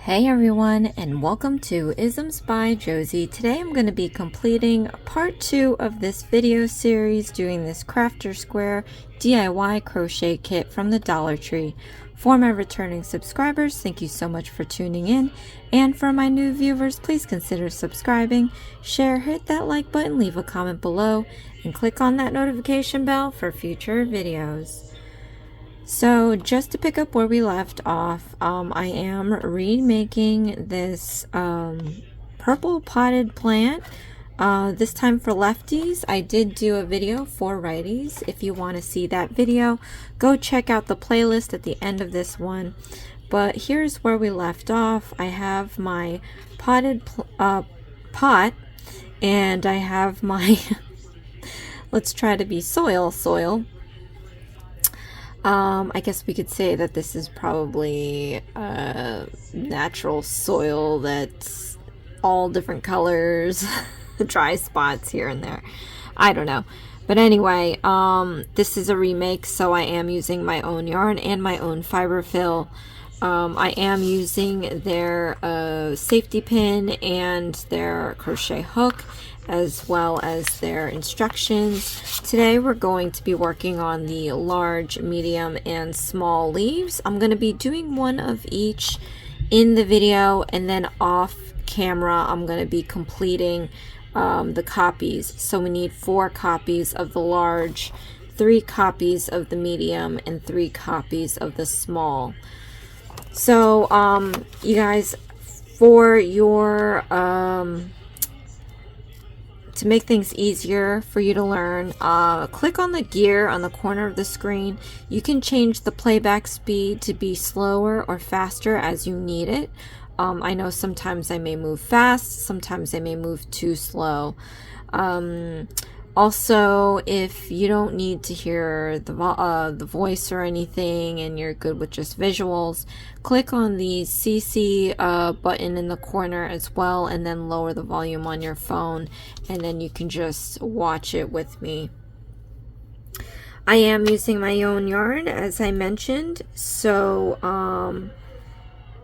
Hey everyone, and welcome to Isms by Josie. Today I'm going to be completing part 2 of this video series doing this crafter square DIY crochet kit from the Dollar Tree. For my returning subscribers, thank you so much for tuning in, and for my new viewers, please consider subscribing, share, hit that like button, leave a comment below, and click on that notification bell for future videos. So just to pick up where we left off, I am remaking this purple potted plant, this time for lefties. I did do a video for righties. If you want to see that video, go check out the playlist at the end of this one. But here's where we left off. I have my potted pot, and I have my, let's try to be soil. I guess we could say that this is probably natural soil that's all different colors, dry spots here and there. I don't know. But anyway, this is a remake, so I am using my own yarn and my own fiber fill. I am using their safety pin and their crochet hook, as well as their instructions. Today we're going to be working on the large, medium, and small leaves. I'm going to be doing one of each in the video, and then off camera I'm going to be completing the copies. So we need 4 copies of the large, 3 copies of the medium, and 3 copies of the small. So you guys, for your to make things easier for you to learn, click on the gear on the corner of the screen. You can change the playback speed to be slower or faster as you need it. I know sometimes I may move fast, sometimes I may move too slow. Also, if you don't need to hear the voice or anything and you're good with just visuals, click on the CC button in the corner as well, and then lower the volume on your phone, and then you can just watch it with me. I am using my own yarn, as I mentioned, so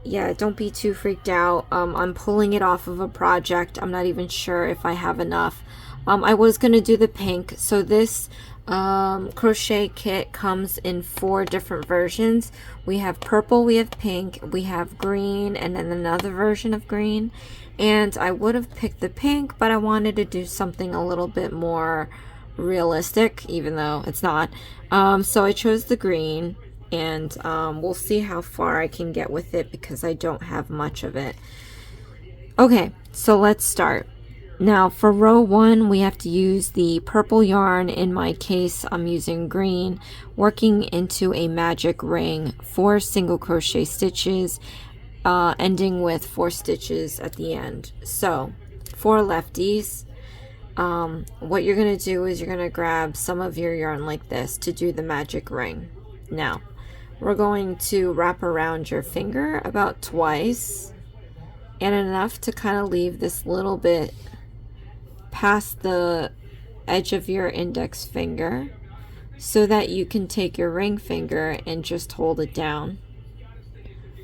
yeah, don't be too freaked out. I'm pulling it off of a project. I'm not even sure if I have enough. I was going to do the pink. So this crochet kit comes in 4 different versions. We have purple, we have pink, we have green, and then another version of green. And I would have picked the pink, but I wanted to do something a little bit more realistic, even though it's not. So I chose the green, and we'll see how far I can get with it because I don't have much of it. Okay, so let's start. Now for row 1, we have to use the purple yarn. In my case, I'm using green, working into a magic ring, 4 single crochet stitches, ending with 4 stitches at the end. So for lefties, what you're going to do is you're going to grab some of your yarn like this to do the magic ring. Now we're going to wrap around your finger about twice, and enough to kind of leave this little bit past the edge of your index finger, so that you can take your ring finger and just hold it down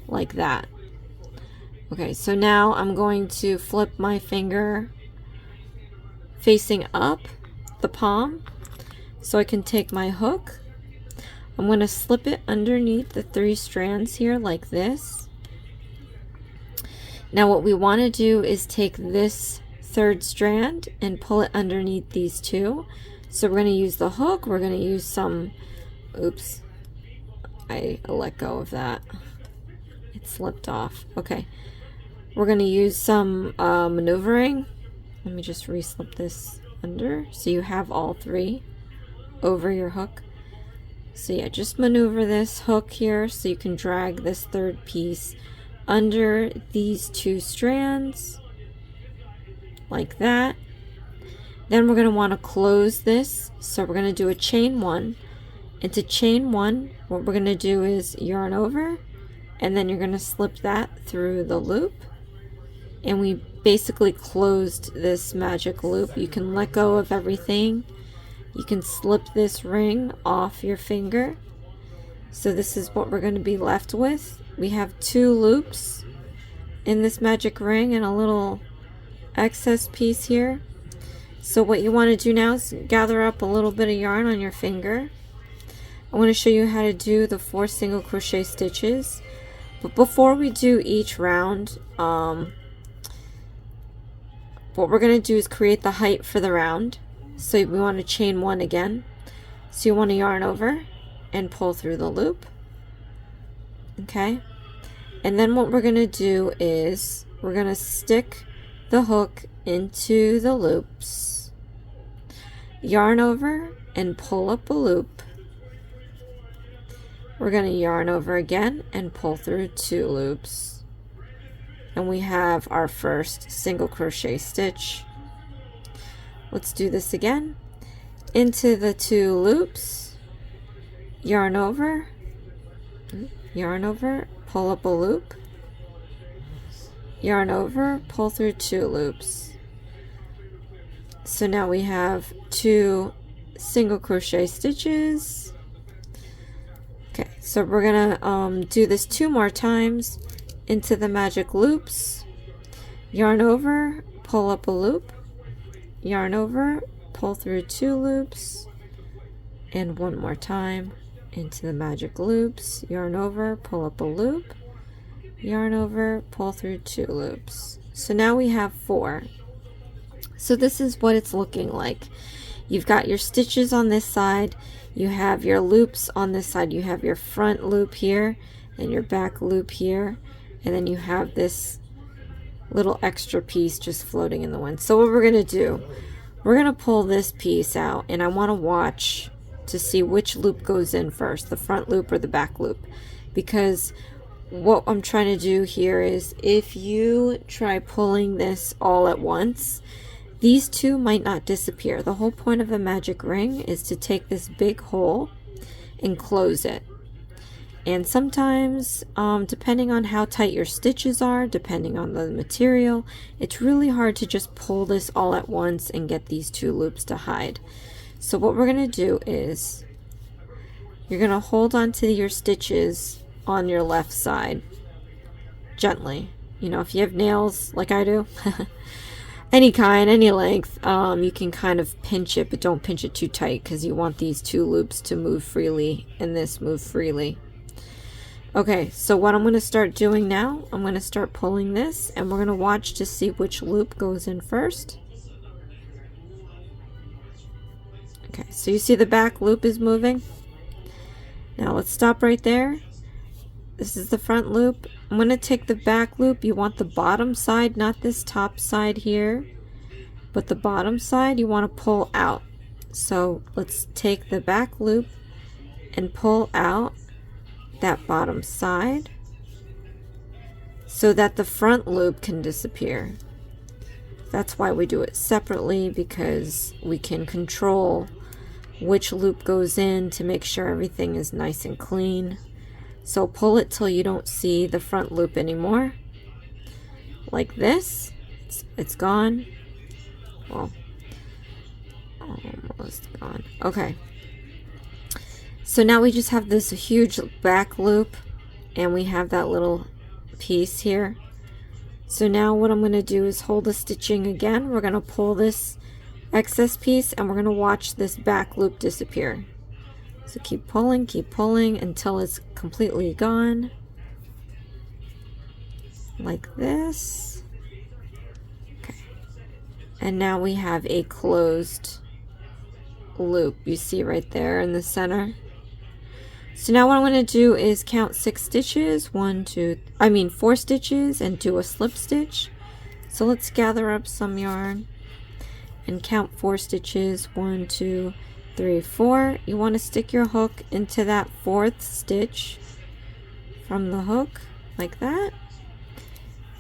like that. Okay, so now I'm going to flip my finger facing up, the palm, so I can take my hook. I'm going to slip it underneath the 3 strands here like this. Now what we want to do is take this 3rd strand and pull it underneath these 2. So we're going to use the hook. We're going to use some, oops, I let go of that. It slipped off. Okay, we're going to use some maneuvering. Let me just re-slip this under so you have all 3 over your hook. So yeah, just maneuver this hook here so you can drag this 3rd piece under these 2 strands like that. Then we're going to want to close this, so we're going to do a chain 1, and to chain 1 what we're going to do is yarn over, and then you're going to slip that through the loop, and we basically closed this magic loop. You can let go of everything, you can slip this ring off your finger. So this is what we're going to be left with. We have 2 loops in this magic ring and a little excess piece here. So what you want to do now is gather up a little bit of yarn on your finger. I want to show you how to do the 4 single crochet stitches. But before we do each round, what we're going to do is create the height for the round. So we want to chain 1 again. So you want to yarn over and pull through the loop. Okay. And then what we're going to do is we're going to stick the hook into the loops, yarn over and pull up a loop. We're going to yarn over again and pull through 2 loops. And we have our first single crochet stitch. Let's do this again. Into the 2 loops, yarn over, pull up a loop, yarn over, pull through 2 loops. So now we have 2 single crochet stitches. Okay, so we're gonna do this 2 more times. Into the magic loops, yarn over, pull up a loop, yarn over, pull through 2 loops, and 1 more time. Into the magic loops, yarn over, pull up a loop, yarn over, pull through 2 loops. So now we have 4. So this is what it's looking like. You've got your stitches on this side, you have your loops on this side, you have your front loop here and your back loop here, and then you have this little extra piece just floating in the wind. So what we're going to do, we're going to pull this piece out, and I want to watch to see which loop goes in first, the front loop or the back loop, because what I'm trying to do here is if you try pulling this all at once, these 2 might not disappear. The whole point of a magic ring is to take this big hole and close it. And sometimes, depending on how tight your stitches are, depending on the material, it's really hard to just pull this all at once and get these 2 loops to hide. So what we're going to do is you're going to hold on to your stitches on your left side gently. You know, if you have nails like I do, any kind, any length, you can kind of pinch it, but don't pinch it too tight because you want these 2 loops to move freely and this move freely. Okay, so what I'm going to start doing now, I'm going to start pulling this, and we're going to watch to see which loop goes in first. Okay, so you see the back loop is moving. Now let's stop right there. This is the front loop. I'm going to take the back loop. You want the bottom side, not this top side here, but the bottom side you want to pull out. So let's take the back loop and pull out that bottom side so that the front loop can disappear. That's why we do it separately, because we can control which loop goes in to make sure everything is nice and clean. So pull it till you don't see the front loop anymore. Like this. It's gone. Well, almost gone. Okay. So now we just have this huge back loop, and we have that little piece here. So now what I'm going to do is hold the stitching again. We're going to pull this excess piece, and we're going to watch this back loop disappear. So keep pulling until it's completely gone. Like this. Okay. And now we have a closed loop. You see right there in the center. So now what I'm going to do is count 6 stitches, 4 stitches, and do a slip stitch. So let's gather up some yarn and count 4 stitches. 1, 2, 3, 4. You want to stick your hook into that 4th stitch from the hook like that,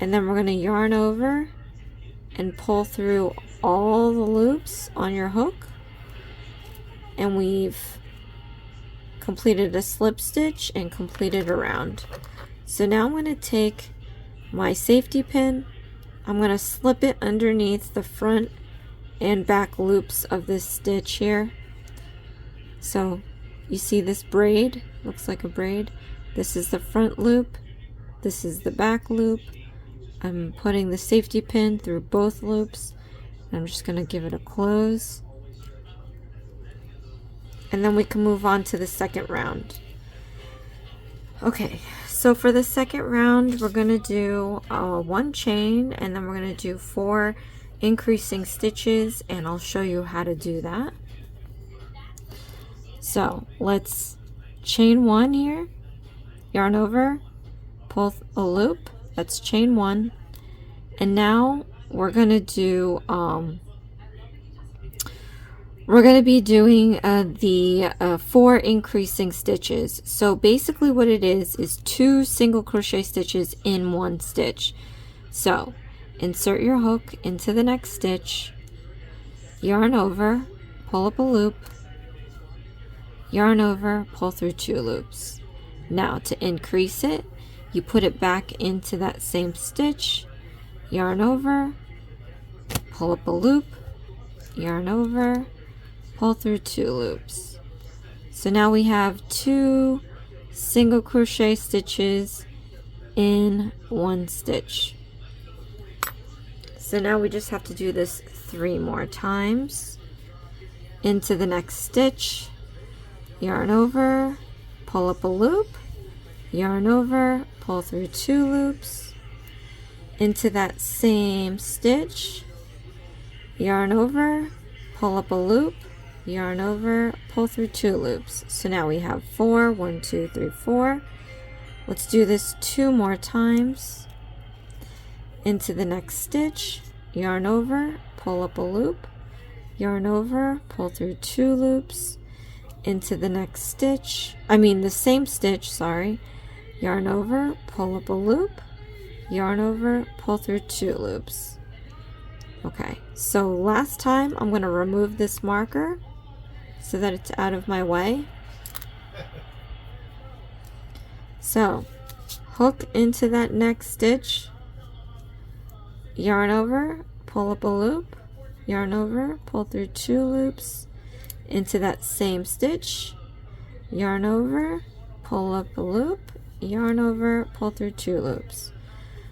and then we're going to yarn over and pull through all the loops on your hook, and we've completed a slip stitch and completed a round. So now I'm going to take my safety pin, I'm going to slip it underneath the front and back loops of this stitch here. So you see this braid, looks like a braid. This is the front loop, this is the back loop. I'm putting the safety pin through both loops. I'm just going to give it a close. And then we can move on to the second round. Okay, so for the second round, we're going to do 1 chain, and then we're going to do 4 increasing stitches, and I'll show you how to do that. So let's chain 1 here, yarn over, pull a loop, that's chain 1, and now we're going to do be doing the 4 increasing stitches. So basically what it is 2 single crochet stitches in 1 stitch. So insert your hook into the next stitch, yarn over, pull up a loop, yarn over, pull through 2 loops. Now to increase it, you put it back into that same stitch, yarn over, pull up a loop, yarn over, pull through 2 loops. So now we have 2 single crochet stitches in 1 stitch. So now we just have to do this 3 more times. Into the next stitch, yarn over, pull up a loop, yarn over, pull through 2 loops. Into that same stitch, yarn over, pull up a loop, yarn over, pull through 2 loops. So now we have 4, 1, 2, 3, 4. Let's do this 2 more times. Into the next stitch, yarn over, pull up a loop, yarn over, pull through 2 loops. Into the next stitch, the same stitch, sorry, yarn over, pull up a loop, yarn over, pull through 2 loops. Okay, so last time I'm going to remove this marker so that it's out of my way. So hook into that next stitch, yarn over, pull up a loop, yarn over, pull through 2 loops. Into that same stitch, yarn over, pull up a loop, yarn over, pull through 2 loops.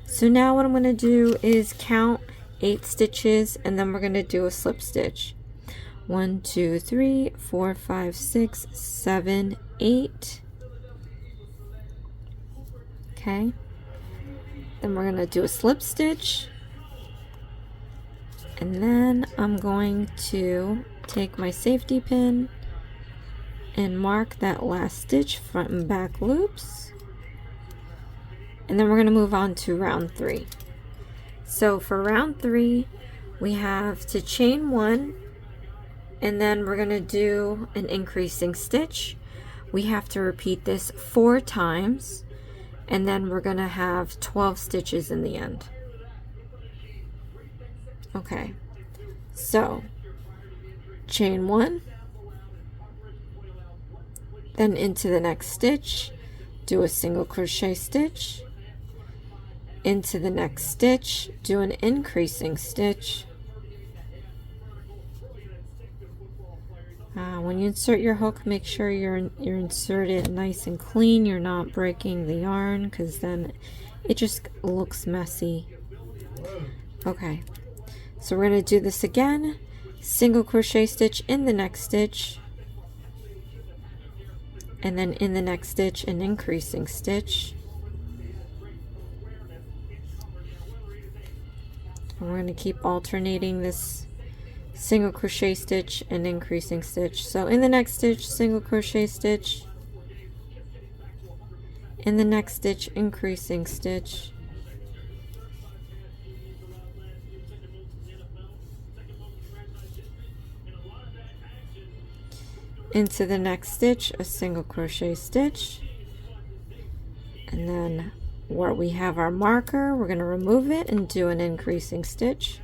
So now what I'm going to do is count 8 stitches, and then we're going to do a slip stitch. 1, 2, 3, 4, 5, 6, 7, 8. Okay. Then we're going to do a slip stitch. And then I'm going to take my safety pin and mark that last stitch, front and back loops. And then we're going to move on to round 3. So for round 3, we have to chain 1, and then we're going to do an increasing stitch. We have to repeat this 4 times, and then we're going to have 12 stitches in the end. Okay, so chain 1, then into the next stitch, do a single crochet stitch, into the next stitch, do an increasing stitch. When you insert your hook, make sure you're inserted nice and clean. You're not breaking the yarn, because then it just looks messy. Okay, so we're going to do this again. Single crochet stitch in the next stitch, and then in the next stitch an increasing stitch. And we're going to keep alternating this single crochet stitch and increasing stitch. So in the next stitch, single crochet stitch, in the next stitch, increasing stitch, into the next stitch, a single crochet stitch, and then where we have our marker, we're going to remove it and do an increasing stitch.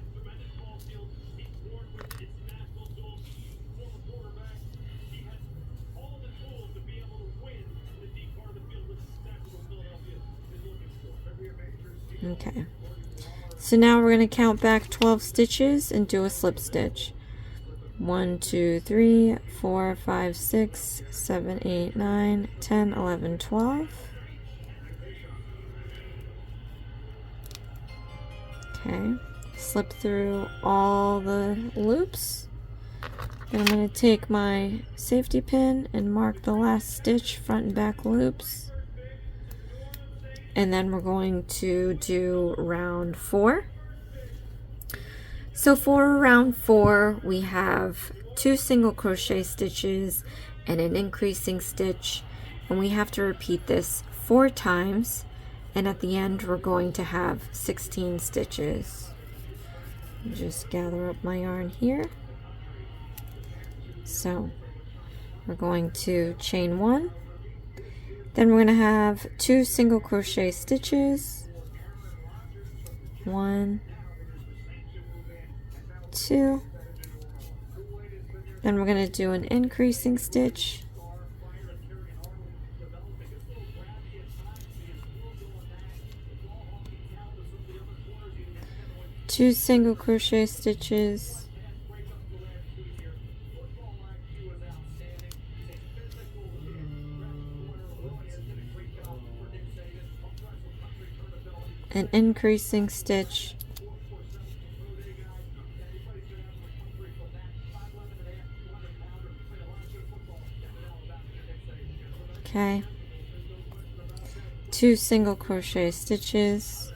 Okay, so now we're going to count back 12 stitches and do a slip stitch. 1, 2, 3, 4, 5, 6, 7, 8, 9, 10, 11, 12. Okay, slip through all the loops. Then I'm going to take my safety pin and mark the last stitch, front and back loops. And then we're going to do round 4. So for round 4, we have 2 single crochet stitches and an increasing stitch, and we have to repeat this 4 times, and at the end we're going to have 16 stitches. Just gather up my yarn here. So we're going to chain 1, then we're going to have 2 single crochet stitches, 1, 2, then we're going to do an increasing stitch, two single crochet stitches, an increasing stitch, okay, 2 single crochet stitches,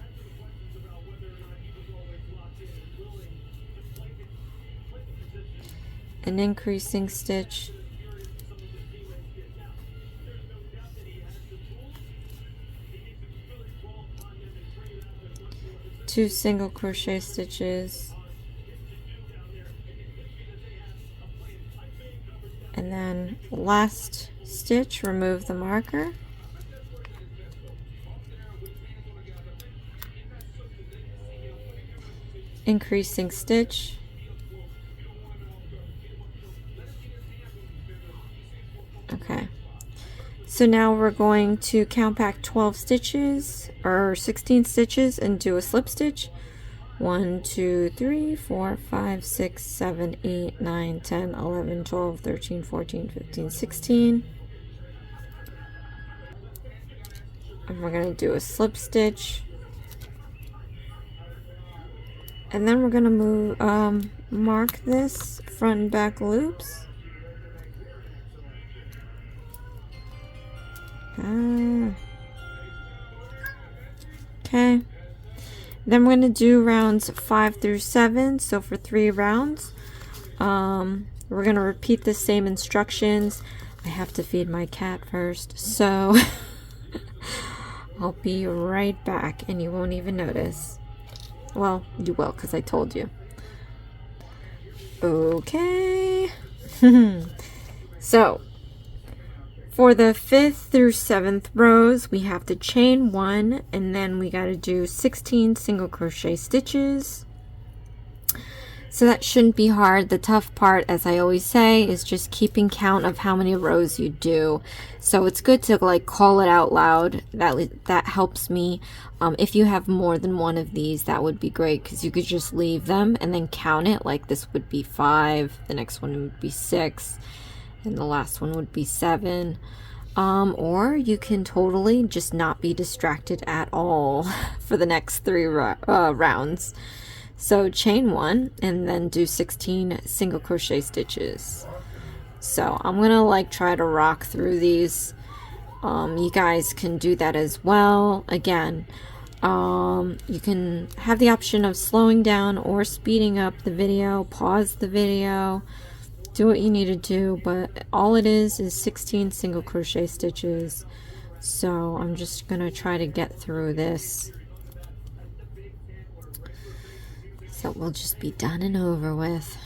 an increasing stitch, two single crochet stitches, and then last stitch, remove the marker, increasing stitch, okay. So now we're going to count back 12 stitches or 16 stitches and do a slip stitch. 1, 2, 3, 4, 5, 6, 7, 8, 9, 10, 11, 12, 13, 14, 15, 16. And we're going to do a slip stitch. And then we're going to move, mark this front and back loops. Okay. Then we're going to do rounds 5 through 7. So for 3 rounds, we're going to repeat the same instructions. I have to feed my cat first, so I'll be right back and you won't even notice. Well, you will because I told you. Okay. So for the 5th through 7th rows, we have to chain 1, and then we got to do 16 single crochet stitches. So that shouldn't be hard. The tough part, as I always say, is just keeping count of how many rows you do. So it's good to like call it out loud. That helps me. If you have more than one of these, that would be great, because you could just leave them and then count it. Like this would be 5, the next one would be 6, and the last one would be 7. Or you can totally just not be distracted at all for the next 3 rounds. So chain 1 and then do 16 single crochet stitches. So I'm gonna like try to rock through these. You guys can do that as well. Again, you can have the option of slowing down or speeding up the video, pause the video, do what you need to do, but all it is 16 single crochet stitches. So I'm just gonna try to get through this, so we'll just be done and over with.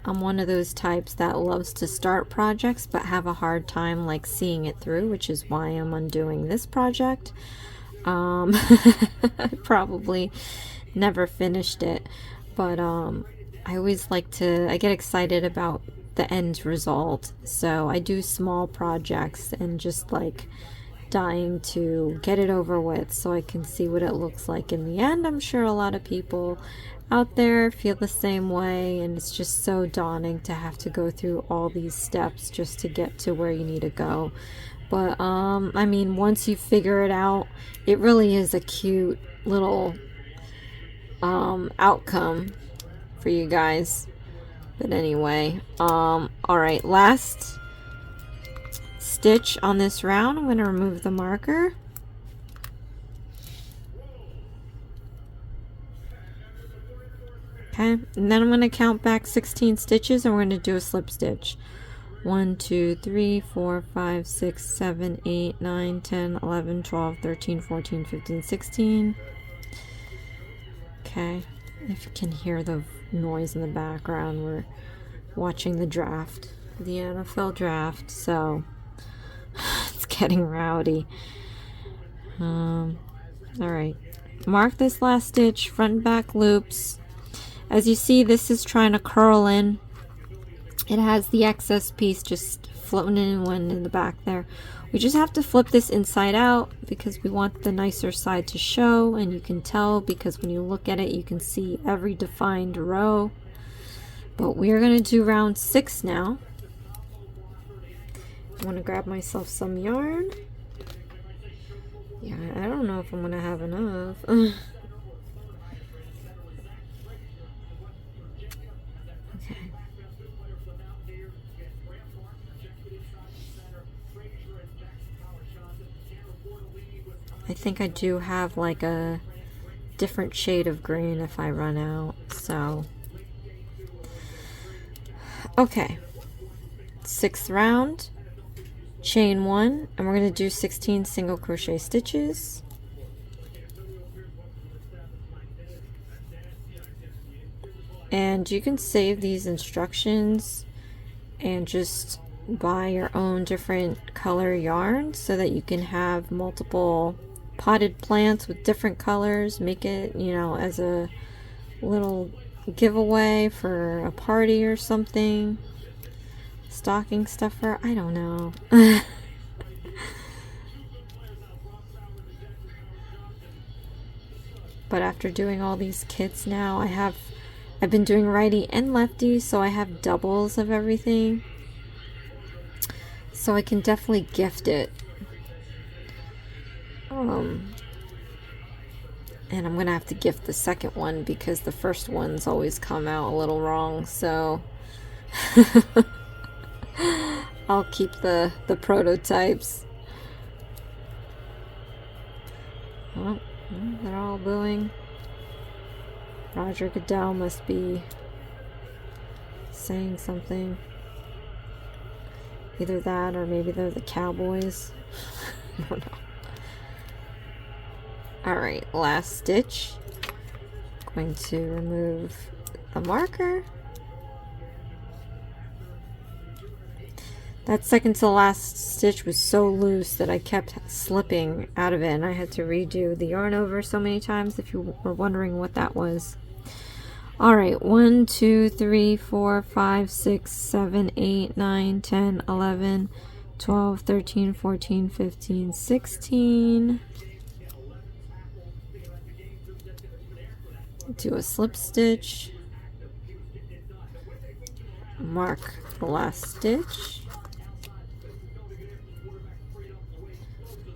I'm one of those types that loves to start projects but have a hard time like seeing it through, which is why I'm undoing this project. I probably never finished it, but I always like to, I get excited about the end result, so I do small projects and just like dying to get it over with so I can see what it looks like in the end. I'm sure a lot of people out there feel the same way, and it's just so daunting to have to go through all these steps just to get to where you need to go. But I mean, once you figure it out, it really is a cute little outcome for you guys. But anyway, all right, last stitch on this round. I'm going to remove the marker. Okay, and then I'm going to count back 16 stitches, and we're going to do a slip stitch. 1, 2, 3, 4, 5, 6, 7, 8, 9, 10, 11, 12, 13, 14, 15, 16. Okay, if you can hear the noise in the background, we're watching the draft, the NFL draft, so it's getting rowdy. All right, mark this last stitch, front and back loops. As you see, this is trying to curl in. It has the excess piece just floating in the back there. We just have to flip this inside out because we want the nicer side to show, and you can tell because when you look at it you can see every defined row. But we are going to do round 6 now. I want to grab myself some yarn. Yeah, I don't know if I'm going to have enough. Okay. I think I do have like a different shade of green if I run out, so. Okay, 6th round, chain 1, and we're going to do 16 single crochet stitches. And you can save these instructions and just buy your own different color yarns so that you can have multiple potted plants with different colors. Make it, you know, as a little giveaway for a party or something. Stocking stuffer, I don't know. But after doing all these kits now, I've been doing righty and lefty, so I have doubles of everything. So I can definitely gift it. And I'm gonna have to gift the second one because the first ones always come out a little wrong, so I'll keep the prototypes. Oh, they're all booing. Roger Goodell must be saying something. Either that or maybe they're the Cowboys. I don't know. Alright, last stitch. Going to remove the marker. That second to last stitch was so loose that I kept slipping out of it, and I had to redo the yarn over so many times if you were wondering what that was. Alright, 1, 2, 3, 4, 5, 6, 7, 8, 9, 10, 11, 12, 13, 14, 15, 16. Do a slip stitch. Mark the last stitch.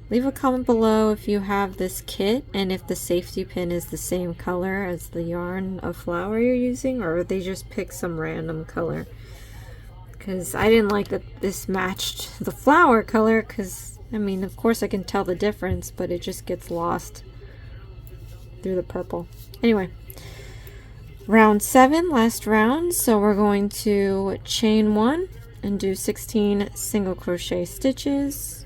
Leave a comment below if you have this kit and if the safety pin is the same color as the yarn of flower you're using, or they just pick some random color. Because I didn't like that this matched the flower color, because I mean, of course I can tell the difference, but it just gets lost through the purple. Anyway, round 7, last round, so we're going to chain 1 and do 16 single crochet stitches.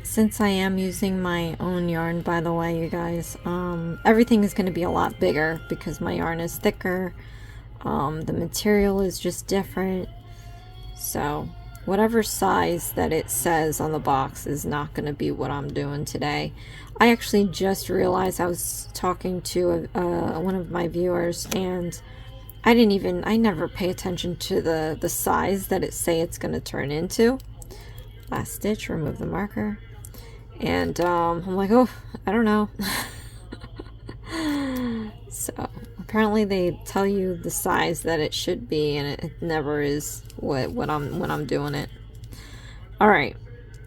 Since I am using my own yarn, by the way, you guys, everything is going to be a lot bigger because my yarn is thicker. The material is just different. So whatever size that it says on the box is not going to be what I'm doing today. I actually just realized I was talking to one of my viewers, and I never pay attention to the size that it say it's going to turn into. Last stitch, remove the marker. And I'm like, oh, I don't know. So apparently they tell you the size that it should be, and it never is when I'm doing it. All right,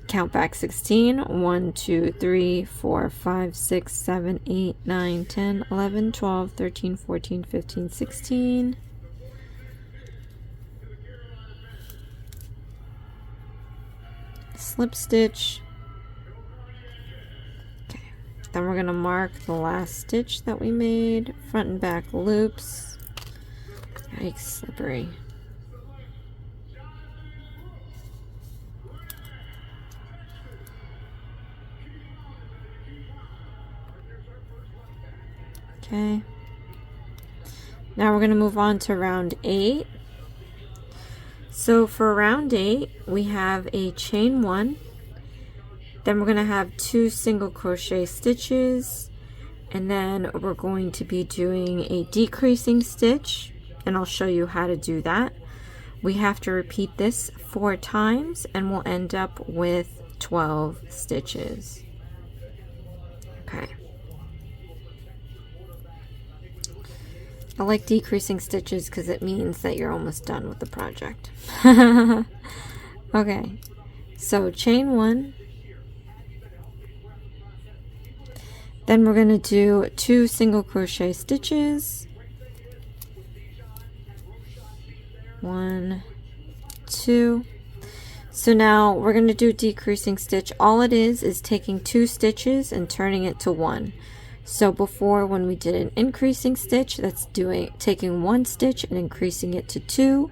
count back 16. 1, 2, 3, 4, 5, 6, 7, 8, 9, 10, 11, 12, 13, 14, 15, 16. Slip stitch. Then we're going to mark the last stitch that we made, front and back loops. Yikes, slippery. Okay. Now we're going to move on to round 8. So for round 8, we have a chain 1. Then we're going to have 2 single crochet stitches, and then we're going to be doing a decreasing stitch, and I'll show you how to do that. We have to repeat this 4 times, and we'll end up with 12 stitches. Okay. I like decreasing stitches because it means that you're almost done with the project. Okay, so chain 1. Then we're going to do 2 single crochet stitches. 1, 2. So now we're going to do decreasing stitch. All it is taking 2 stitches and turning it to 1. So before, when we did an increasing stitch, that's taking 1 stitch and increasing it to 2.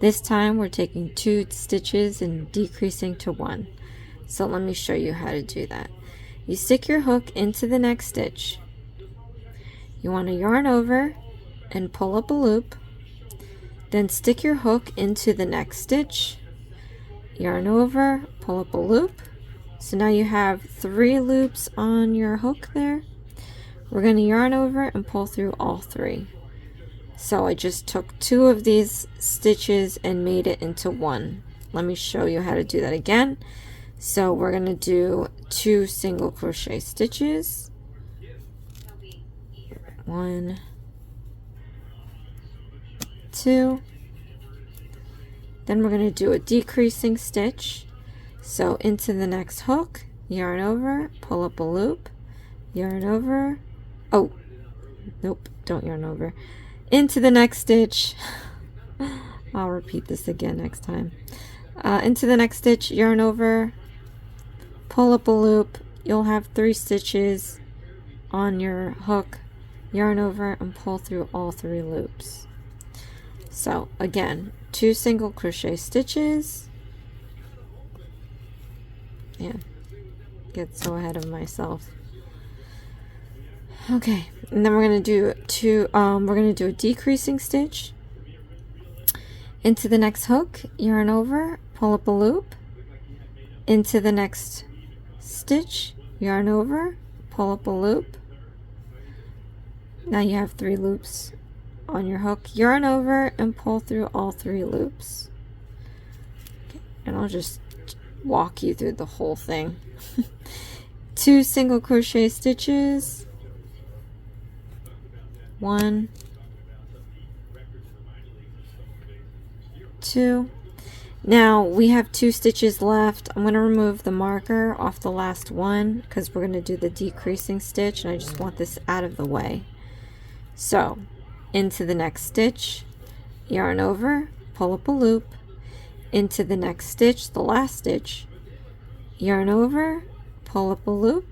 This time we're taking 2 stitches and decreasing to 1. So let me show you how to do that. You stick your hook into the next stitch. You want to yarn over and pull up a loop. Then stick your hook into the next stitch. Yarn over, pull up a loop. So now you have 3 loops on your hook there. We're going to yarn over and pull through all 3. So I just took 2 of these stitches and made it into 1. Let me show you how to do that again. So we're going to do 2 single crochet stitches. 1, 2. Then we're going to do a decreasing stitch. So into the next hook, yarn over, pull up a loop, yarn over. Oh, nope, don't yarn over. Into the next stitch. I'll repeat this again next time. Into the next stitch, yarn over, pull up a loop. You'll have 3 stitches on your hook, yarn over and pull through all 3 loops. So again, 2 single crochet stitches. Yeah, get so ahead of myself. Okay, and then we're going to do a decreasing stitch. Into the next hook, yarn over, pull up a loop. Into the next stitch, yarn over, pull up a loop. Now you have 3 loops on your hook. Yarn over and pull through all 3 loops. Okay, and I'll just walk you through the whole thing. 2 single crochet stitches. 1, 2. Now we have 2 stitches left. I'm going to remove the marker off the last one because we're going to do the decreasing stitch, and I just want this out of the way. So into the next stitch, yarn over, pull up a loop. Into the next stitch, the last stitch, yarn over, pull up a loop,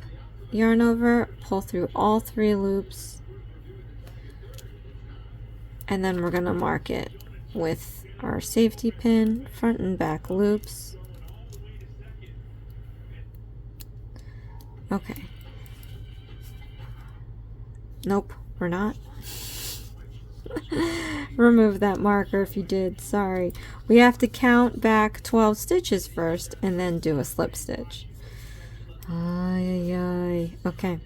yarn over, pull through all 3 loops, and then we're going to mark it with our safety pin, front and back loops. Okay. Nope, we're not. Remove that marker if you did. Sorry. We have to count back 12 stitches first and then do a slip stitch. Ay, ay, ay. Okay.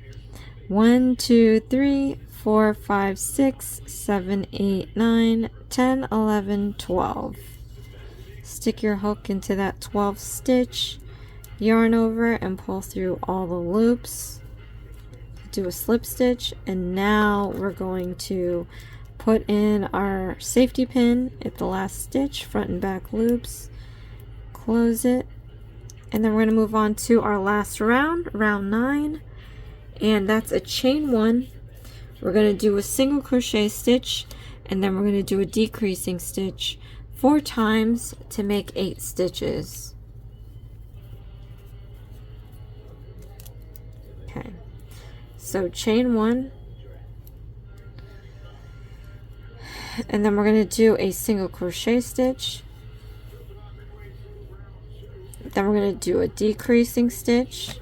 1, 2, 3, 4, 5, 6, 7, 8, 9, 10, 11, 12. Stick your hook into that 12th stitch, yarn over and pull through all the loops. Do a slip stitch, and now we're going to put in our safety pin at the last stitch, front and back loops, close it, and then we're going to move on to our last round, round 9, and that's a chain 1. We're going to do a single crochet stitch, and then we're going to do a decreasing stitch 4 times to make 8 stitches. Okay, so chain 1, and then we're going to do a single crochet stitch, then we're going to do a decreasing stitch,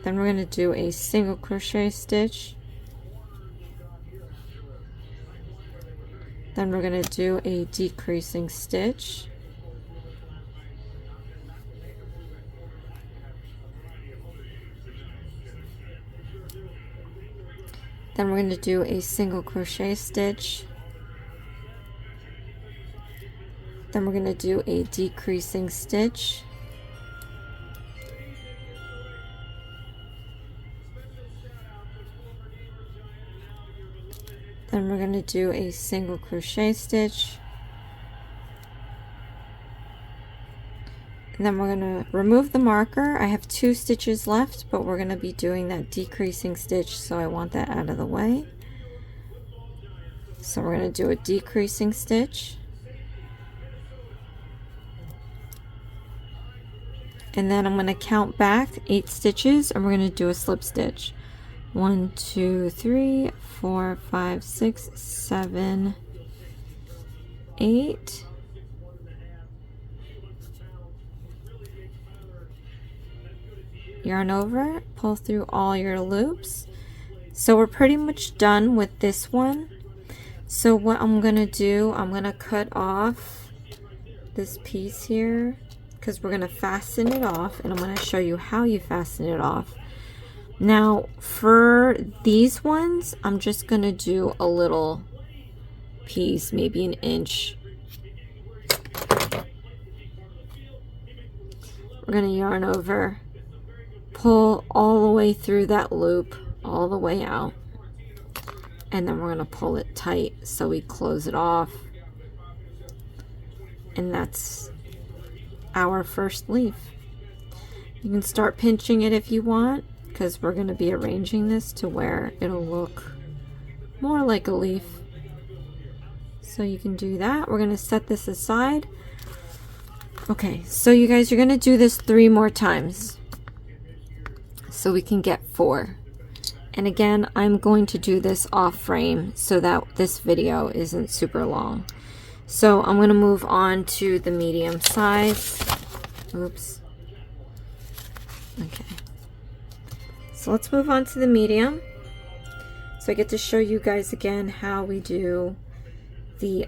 then we're going to do a single crochet stitch, then we're going to do a decreasing stitch, then we're going to do a single crochet stitch, then we're going to do a decreasing stitch, then we're going to do a single crochet stitch, and then we're going to remove the marker. I have 2 stitches left, but we're going to be doing that decreasing stitch, so I want that out of the way. So we're going to do a decreasing stitch, and then I'm going to count back 8 stitches, and we're going to do a slip stitch. 1, 2, 3, 4, 5, 6, 7, 8. Yarn over, pull through all your loops. So we're pretty much done with this one. So what I'm gonna do, I'm gonna cut off this piece here because we're gonna fasten it off, and I'm gonna show you how you fasten it off. Now for these ones, I'm just gonna do a little piece, maybe an inch. We're gonna yarn over, pull all the way through that loop, all the way out, and then we're gonna pull it tight so we close it off, and that's our first leaf. You can start pinching it if you want, because we're going to be arranging this to where it'll look more like a leaf. So you can do that. We're going to set this aside. Okay, so you guys, you're going to do this 3 more times so we can get 4. And again, I'm going to do this off frame so that this video isn't super long. So I'm going to move on to the medium size. Oops. Okay. So let's move on to the medium. So I get to show you guys again how we do the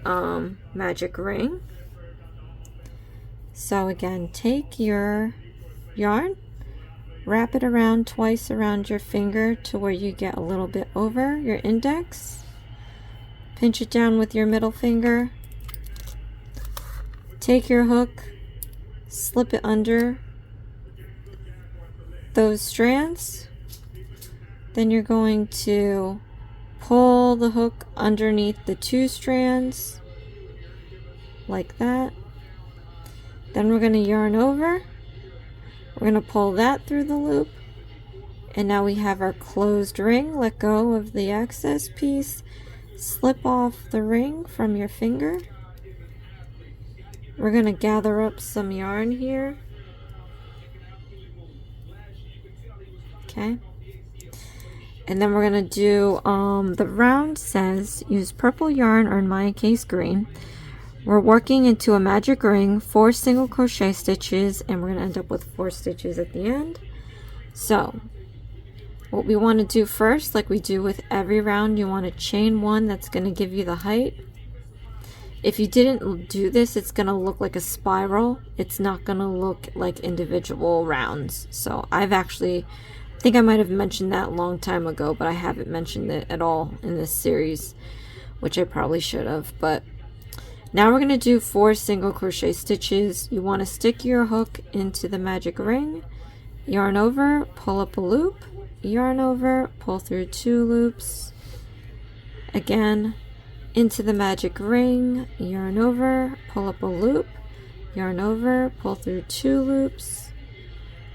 magic ring. So again, take your yarn, wrap it around twice around your finger to where you get a little bit over your index. Pinch it down with your middle finger. Take your hook, slip it under those strands. Then you're going to pull the hook underneath the 2 strands like that. Then we're going to yarn over. We're going to pull that through the loop, and now we have our closed ring. Let go of the excess piece, slip off the ring from your finger. We're going to gather up some yarn here. Okay. And then we're going to do, the round says, use purple yarn, or in my case green. We're working into a magic ring, 4 single crochet stitches, and we're going to end up with 4 stitches at the end. So what we want to do first, like we do with every round, you want to chain 1. That's going to give you the height. If you didn't do this, it's going to look like a spiral. It's not going to look like individual rounds. So I think I might have mentioned that a long time ago, but I haven't mentioned it at all in this series, which I probably should have. But now we're going to do 4 single crochet stitches. You want to stick your hook into the magic ring, yarn over, pull up a loop, yarn over, pull through 2 loops, again into the magic ring, yarn over, pull up a loop, yarn over, pull through 2 loops.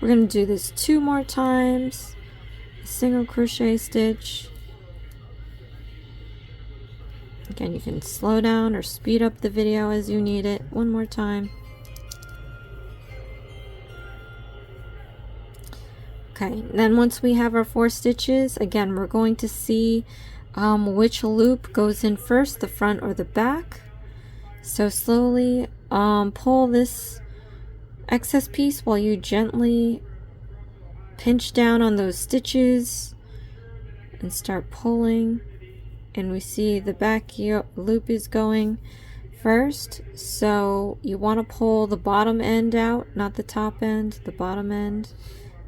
We're going to do this 2 more times, a single crochet stitch. Again, you can slow down or speed up the video as you need it. 1 more time. Okay, then once we have our 4 stitches, again, we're going to see which loop goes in first, the front or the back. So slowly pull this excess piece while you gently pinch down on those stitches and start pulling. And we see the back loop is going first, so you want to pull the bottom end out, not the top end, the bottom end,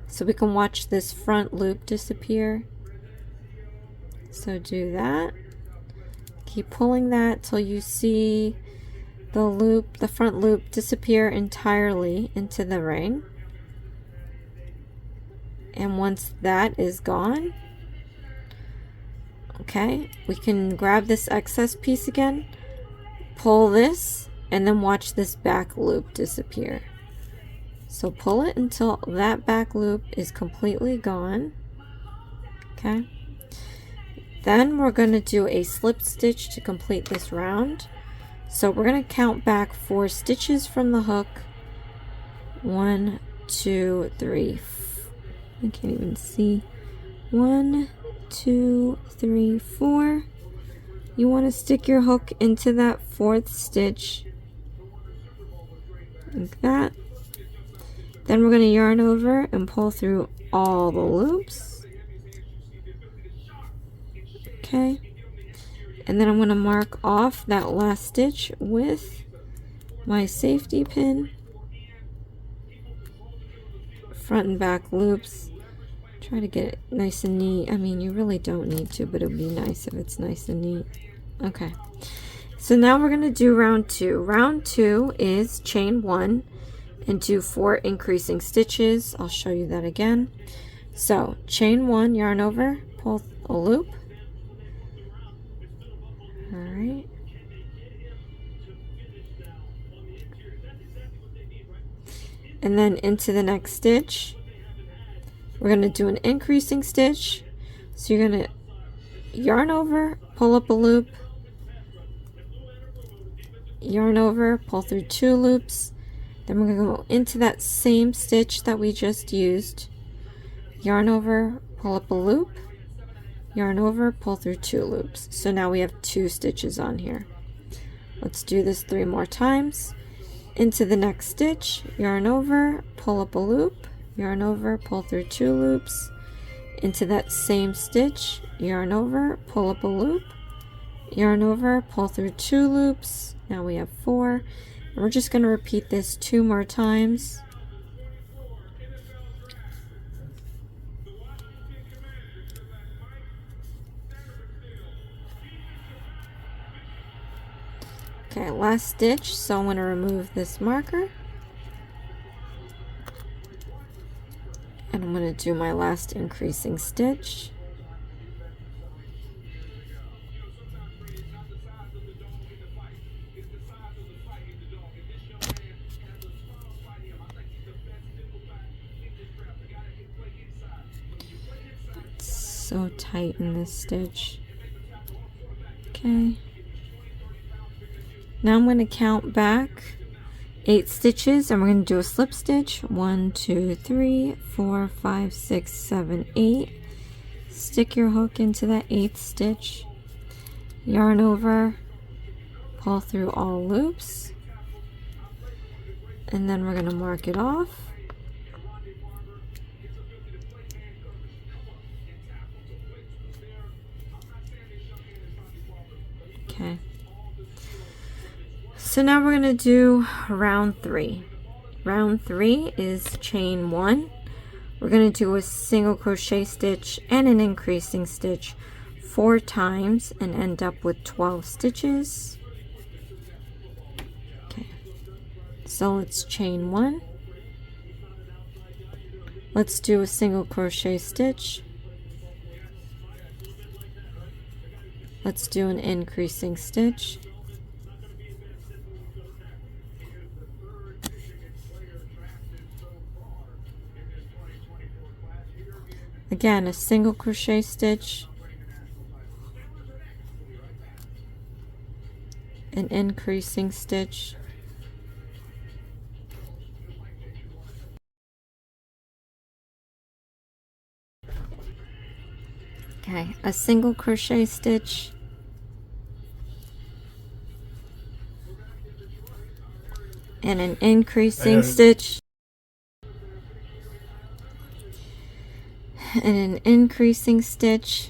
so we can watch this front loop disappear. So do that. Keep pulling that till you see the front loop disappear entirely into the ring. And once that is gone, okay, we can grab this excess piece again, pull this, and then watch this back loop disappear. So pull it until that back loop is completely gone. Okay. Then we're going to do a slip stitch to complete this round. So we're going to count back 4 stitches from the hook. 1, 2, 3. I can't even see. 1, 2, 3, 4. You want to stick your hook into that 4th stitch like that. Then we're going to yarn over and pull through all the loops. Okay, and then I'm going to mark off that last stitch with my safety pin. Front and back loops. Try to get it nice and neat. I mean, you really don't need to, but it would be nice if it's nice and neat. Okay, so now we're going to do round 2. Round 2 is chain 1 and do 4 increasing stitches. I'll show you that again. So chain 1, yarn over, pull a loop. Alright. And then into the next stitch, we're going to do an increasing stitch. So you're going to yarn over, pull up a loop, yarn over, pull through 2 loops. Then we're going to go into that same stitch that we just used, yarn over, pull up a loop, yarn over, pull through 2 loops. So now we have 2 stitches on here. Let's do this 3 more times. Into the next stitch, yarn over, pull up a loop, yarn over, pull through 2 loops. Into that same stitch, yarn over, pull up a loop, yarn over, pull through 2 loops. Now we have 4. And we're just going to repeat this 2 more times. Okay, last stitch, so I'm going to remove this marker. And I'm going to do my last increasing stitch. It's so tight in this stitch. Okay. Now I'm going to count back 8 stitches and we're going to do a slip stitch. 1, 2, 3, 4, 5, 6, 7, 8. stick your hook into that 8th stitch, yarn over, pull through all loops, and then we're going to mark it off. Okay. So now we're going to do round 3. Round 3 is chain 1. We're going to do a single crochet stitch and an increasing stitch 4 times and end up with 12 stitches. Okay. So let's chain 1. Let's do a single crochet stitch. Let's do an increasing stitch. Again, a single crochet stitch, an increasing stitch, okay, a single crochet stitch, and an increasing stitch, and an increasing stitch,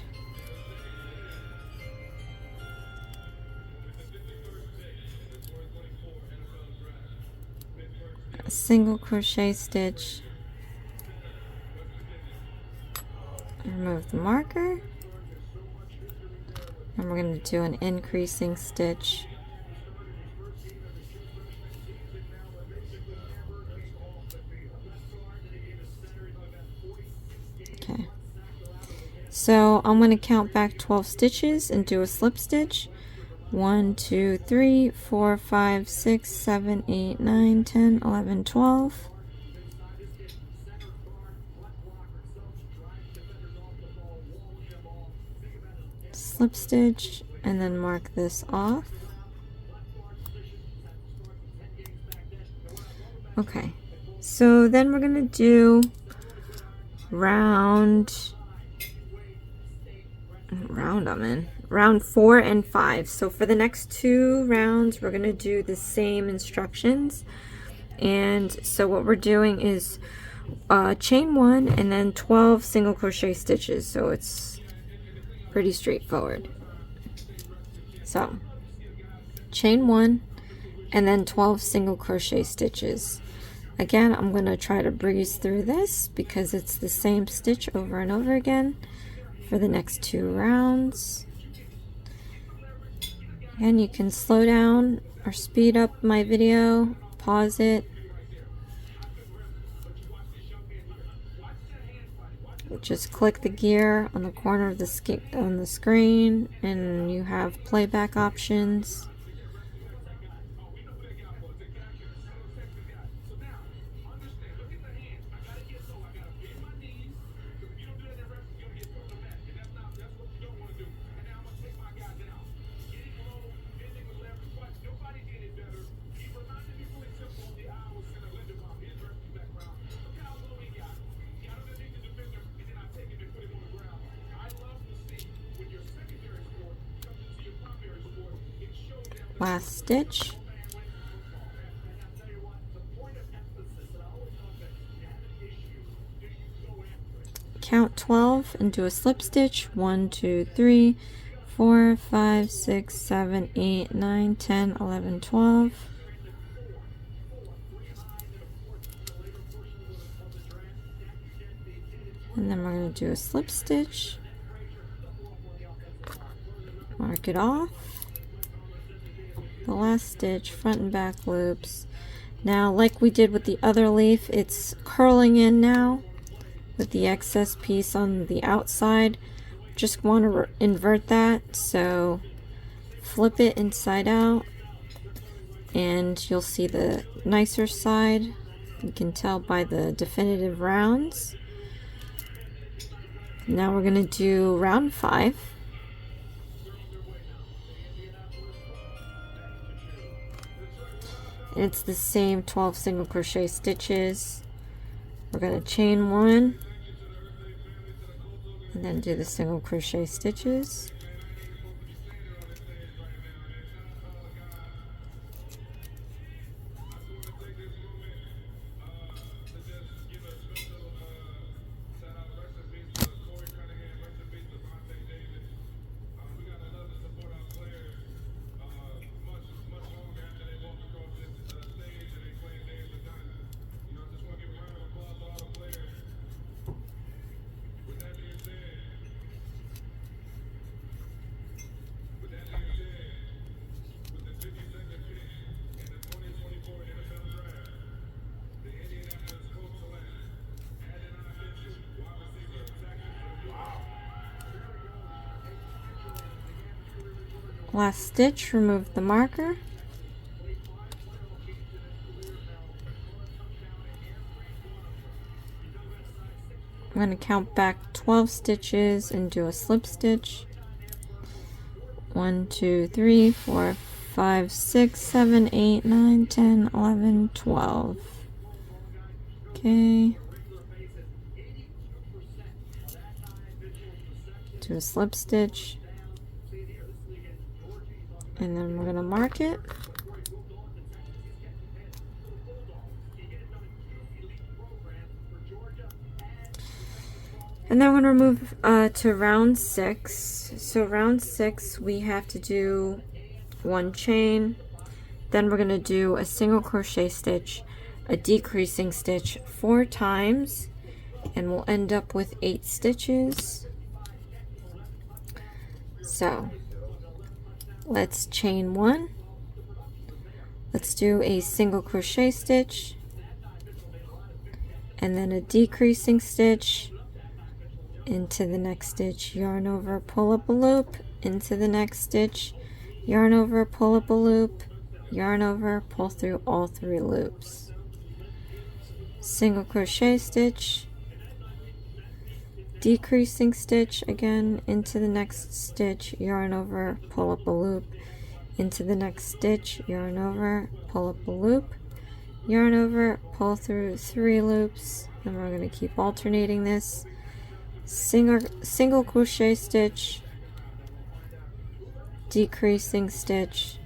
a single crochet stitch, remove the marker, and we're going to do an increasing stitch, okay. So I'm going to count back 12 stitches and do a slip stitch. 1, 2, 3, 4, 5, 6, 7, 8, 9, 10, 11, 12. Slip stitch and then mark this off. Okay, so then we're going to do round 4 and 5. So for the next 2 rounds we're going to do the same instructions, and so what we're doing is chain 1 and then 12 single crochet stitches, so it's pretty straightforward. So chain 1 and then 12 single crochet stitches. Again, I'm going to try to breeze through this because it's the same stitch over and over again for the next 2 rounds. And you can slow down or speed up my video, pause it. Just click the gear on the corner of the screen and you have playback options. Last stitch. Count 12 and do a slip stitch. 1, 2, 3, 4, 5, 6, 7, 8, 9, 10, 11, 12. And then we're going to do a slip stitch. Mark it off. The last stitch, front and back loops. Now, like we did with the other leaf, it's curling in now with the excess piece on the outside. Just want to invert that, so flip it inside out and you'll see the nicer side. You can tell by the definitive rounds. Now we're going to do round 5. And it's the same 12 single crochet stitches. We're going to chain 1, and then do the single crochet stitches. Last stitch, remove the marker. I'm going to count back 12 stitches and do a slip stitch. 1, 2, 3, 4, 5, 6, 7, 8, 9, 10, 11, 12. Okay. Do a slip stitch. And then we're going to mark it. And then we're going to move to round 6. So round 6, we have to do 1 chain. Then we're going to do a single crochet stitch, a decreasing stitch 4 times, and we'll end up with 8 stitches. So let's chain 1. Let's do a single crochet stitch, and then a decreasing stitch into the next stitch, yarn over, pull up a loop, into the next stitch, yarn over, pull up a loop, yarn over, pull through all 3 loops. Single crochet stitch, decreasing stitch again into the next stitch, yarn over, pull up a loop, into the next stitch, yarn over, pull up a loop, yarn over, pull through 3 loops, and we're going to keep alternating this. Single crochet stitch, decreasing stitch,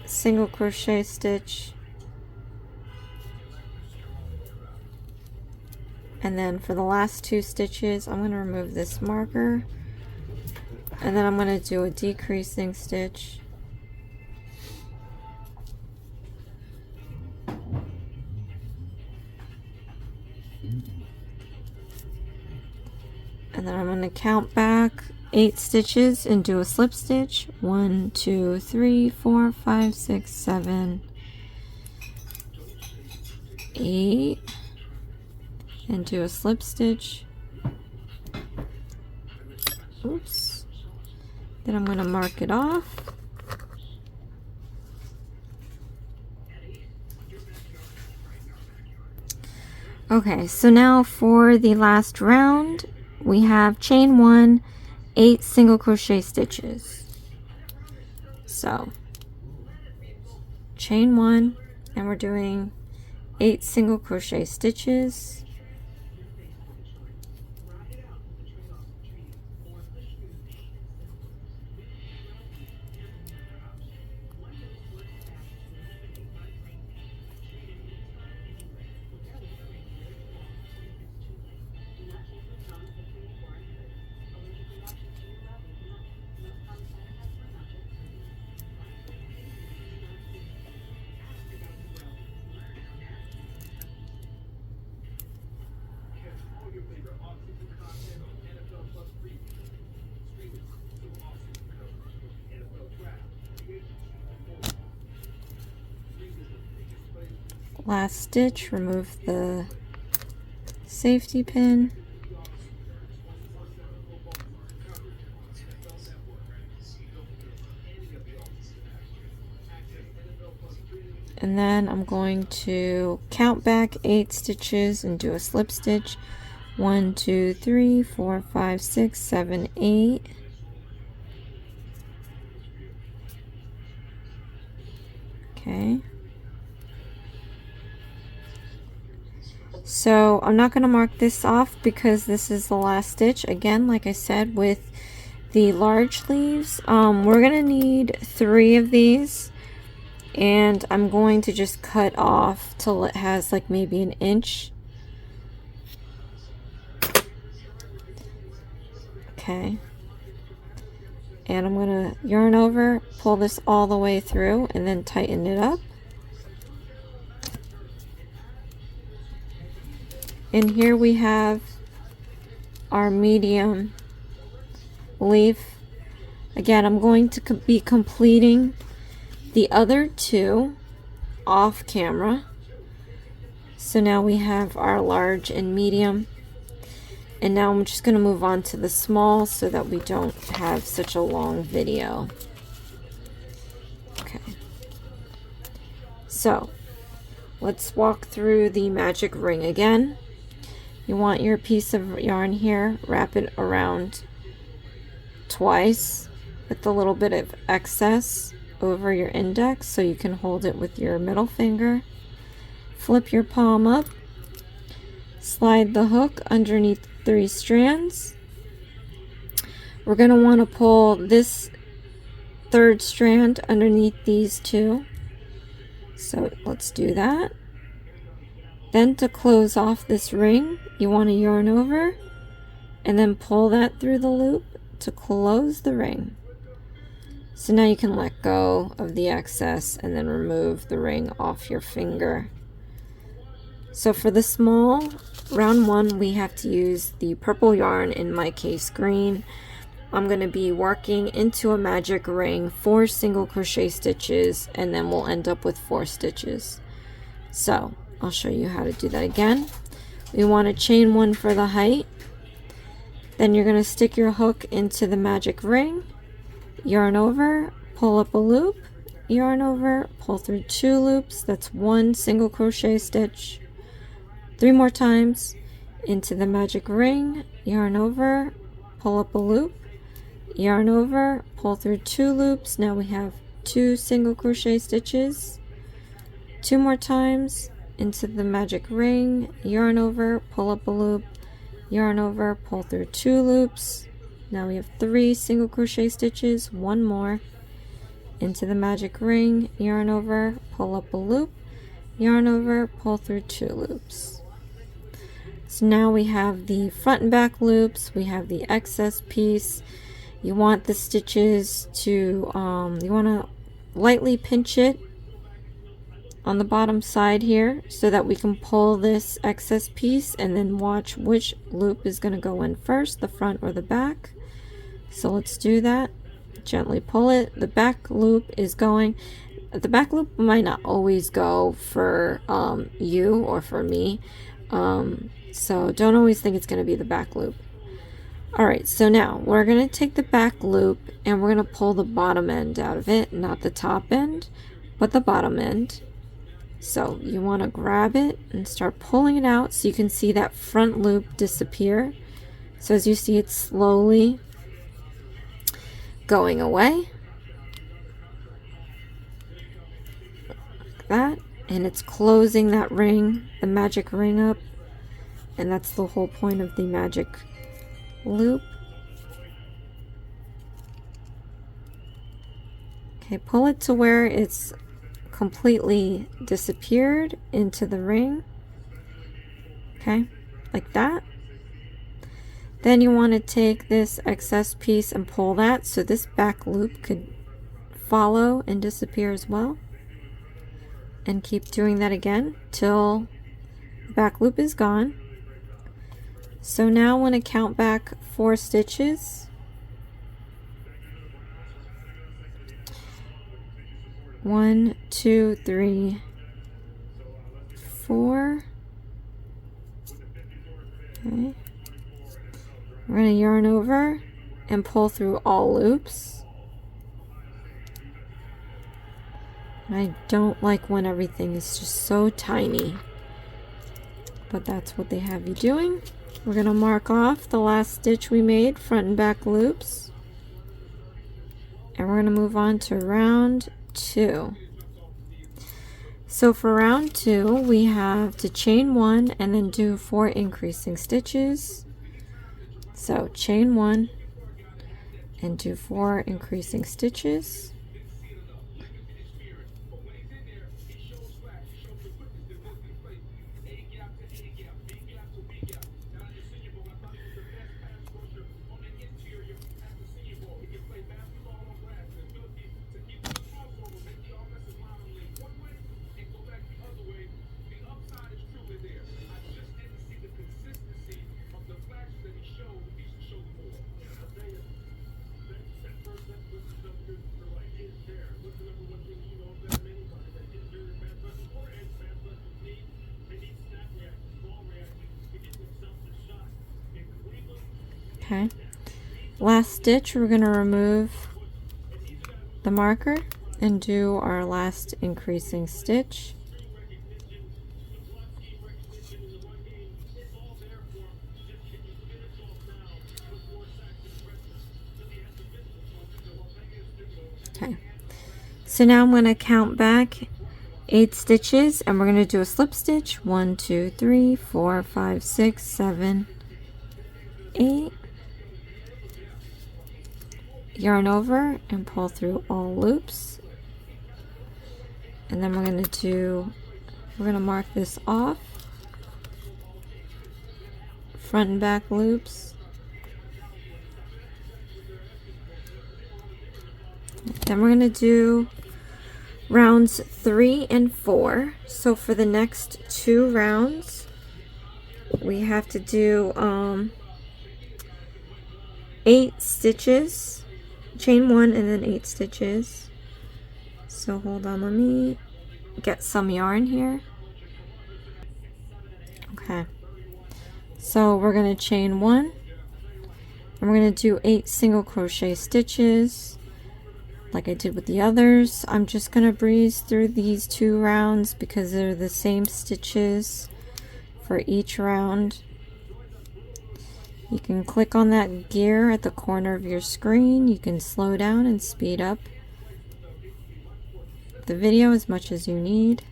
single crochet stitch, and then for the last 2 stitches I'm going to remove this marker, and then I'm going to do a decreasing stitch, and then I'm going to count back 8 stitches and do a slip stitch. 1, 2, 3, 4, 5, 6, 7, 8, and do a slip stitch. Oops. Then I'm going to mark it off. Okay, so now for the last round, we have chain 1, 8 single crochet stitches. So chain 1, and we're doing 8 single crochet stitches. Last stitch, remove the safety pin. And then I'm going to count back 8 stitches and do a slip stitch. 1, 2, 3, 4, 5, 6, 7, 8. Okay. So I'm not going to mark this off because this is the last stitch. Again, like I said, with the large sleeves, we're going to need 3 of these, and I'm going to just cut off till it has like maybe an inch. Okay. And I'm going to yarn over, pull this all the way through, and then tighten it up. And here we have our medium leaf. Again, I'm going to be completing the other 2 off camera. So now we have our large and medium. And now I'm just going to move on to the small so that we don't have such a long video. Okay. So let's walk through the magic ring again. You want your piece of yarn here, wrap it around twice with a little bit of excess over your index so you can hold it with your middle finger. Flip your palm up, slide the hook underneath 3 strands. We're going to want to pull this 3rd strand underneath these 2. So let's do that. Then to close off this ring, you want to yarn over and then pull that through the loop to close the ring. So now you can let go of the excess and then remove the ring off your finger. So for the small round 1, we have to use the purple yarn, in my case green. I'm going to be working into a magic ring 4 single crochet stitches, and then we'll end up with 4 stitches. So I'll show you how to do that again. We want to chain 1 for the height. Then you're going to stick your hook into the magic ring, yarn over, pull up a loop, yarn over, pull through 2 loops. That's 1 single crochet stitch. 3 more times into the magic ring, yarn over, pull up a loop, yarn over, pull through 2 loops. Now we have 2 single crochet stitches. 2 more times into the magic ring, yarn over, pull up a loop, yarn over, pull through 2 loops. Now we have 3 single crochet stitches. 1 more into the magic ring, yarn over, pull up a loop, yarn over, pull through 2 loops. So now we have the front and back loops, we have the excess piece. You want the stitches to you want to lightly pinch it on the bottom side here so that we can pull this excess piece and then watch which loop is going to go in first, the front or the back. So let's do that. Gently pull it. The back loop is going. The back loop might not always go for you or for me, so don't always think it's going to be the back loop. Alright, so now we're going to take the back loop and we're going to pull the bottom end out of it, not the top end, but the bottom end. So you want to grab it and start pulling it out so you can see that front loop disappear. So as you see, it's slowly going away. Like that. And it's closing that ring, the magic ring up. And that's the whole point of the magic loop. Okay, pull it to where it's completely disappeared into the ring. Okay, like that. Then you want to take this excess piece and pull that so this back loop could follow and disappear as well. And keep doing that again till the back loop is gone. So now I want to count back 4 stitches. 1, 2, 3, 4. Okay. We're going to yarn over and pull through all loops. And I don't like when everything is just so tiny, but that's what they have you doing. We're going to mark off the last stitch we made, front and back loops, and we're going to move on to round 2. So for round 2, we have to chain 1 and then do 4 increasing stitches. So chain 1 and do 4 increasing stitches. Okay. Last stitch, we're going to remove the marker and do our last increasing stitch. Okay. So now I'm going to count back 8 stitches and we're going to do a slip stitch. 1, 2, 3, 4, 5, 6, 7, 8. Yarn over and pull through all loops, and then we're going to mark this off, front and back loops. Then we're going to do rounds 3 and 4. So for the next 2 rounds we have to do 8 stitches, chain 1 and then 8 stitches. So hold on, let me get some yarn here. Okay, so we're going to chain 1 and we're going to do 8 single crochet stitches like I did with the others. I'm just going to breeze through these 2 rounds because they're the same stitches for each round. You can click on that gear at the corner of your screen. You can slow down and speed up the video as much as you need.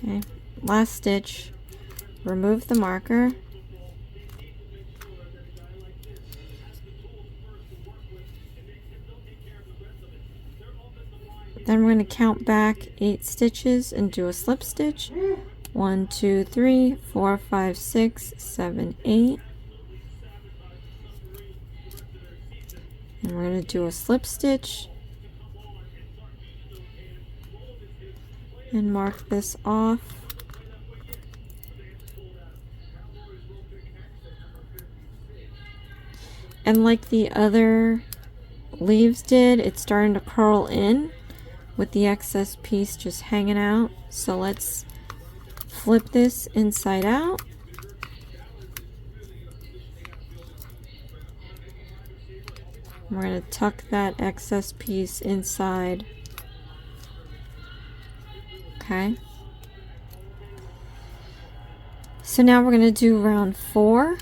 Okay, last stitch, remove the marker. Then we're going to count back 8 stitches and do a slip stitch. 1, 2, 3, 4, 5, 6, 7, 8. And we're going to do a slip stitch and mark this off. And like the other leaves did, it's starting to curl in with the excess piece just hanging out. So let's flip this inside out. We're going to tuck that excess piece inside. Okay. So now we're going to do round 4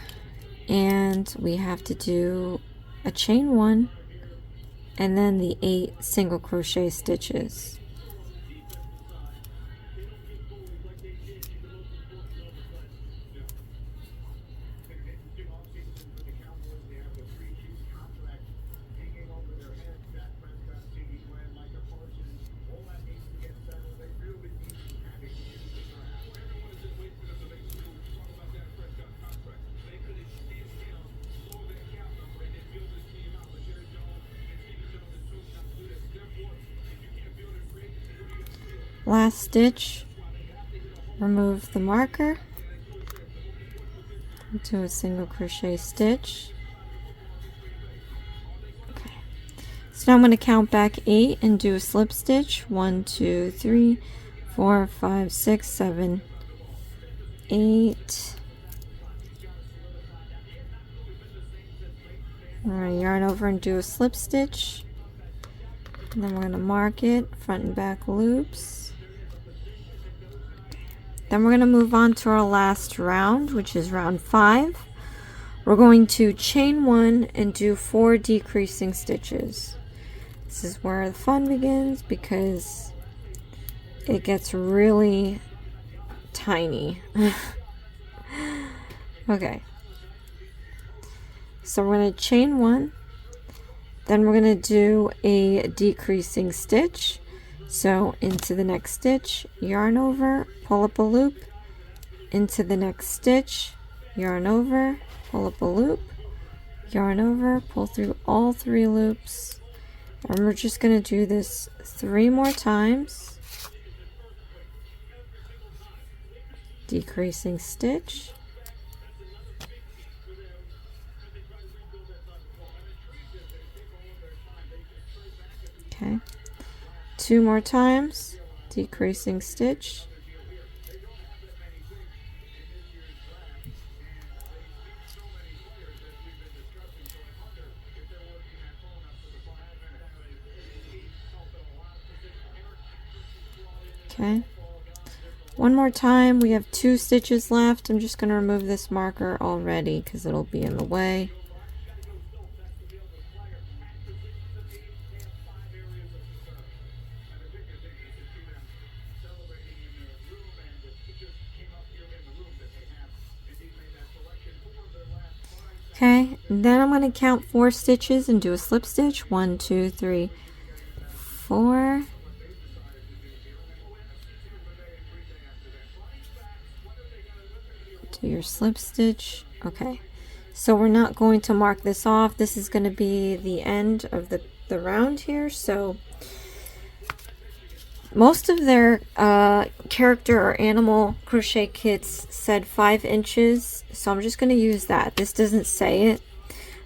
and we have to do a chain 1 and then the 8 single crochet stitches. Last stitch, remove the marker, do a single crochet stitch. Okay, so now I'm going to count back 8 and do a slip stitch. 1, 2, 3, 4, 5, 6, 7, 8. I'm going to yarn over and do a slip stitch. And then we're going to mark it, front and back loops. Then we're going to move on to our last round, which is round 5. We're going to chain 1 and do 4 decreasing stitches. This is where the fun begins because it gets really tiny. Okay. So we're going to chain 1. Then we're going to do a decreasing stitch. So into the next stitch, yarn over, pull up a loop, into the next stitch, yarn over, pull up a loop, yarn over, pull through all 3 loops, and we're just going to do this 3 more times. Decreasing stitch, okay, 2 more times, decreasing stitch, okay, 1 more time. We have 2 stitches left. I'm just going to remove this marker already because it'll be in the way. Okay, then I'm going to count 4 stitches and do a slip stitch. 1, 2, 3, 4. Do your slip stitch. Okay, so we're not going to mark this off. This is going to be the end of the round here. So most of their character or animal crochet kits said 5 inches, so I'm just going to use that. This doesn't say it,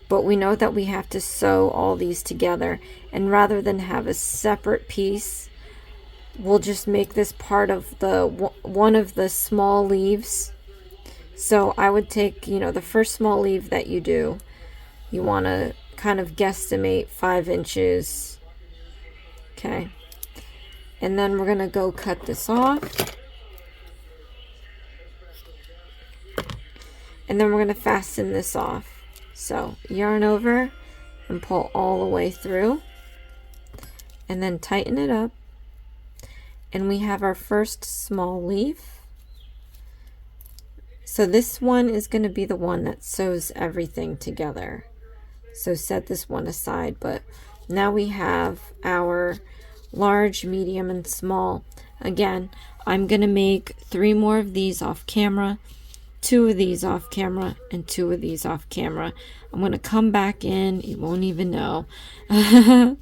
but we know that we have to sew all these together, and rather than have a separate piece, we'll just make this part of the one of the small leaves. So I would take, you know, the first small leaf that you do, you want to kind of guesstimate 5 inches. Okay. And then we're going to go cut this off. And then we're going to fasten this off. So yarn over and pull all the way through. And then tighten it up. And we have our first small leaf. So this one is going to be the one that sews everything together. So set this one aside. But now we have our large, medium, and small. Again, I'm going to make 3 more of these off camera, 2 of these off camera, and 2 of these off camera. I'm going to come back in, you won't even know, and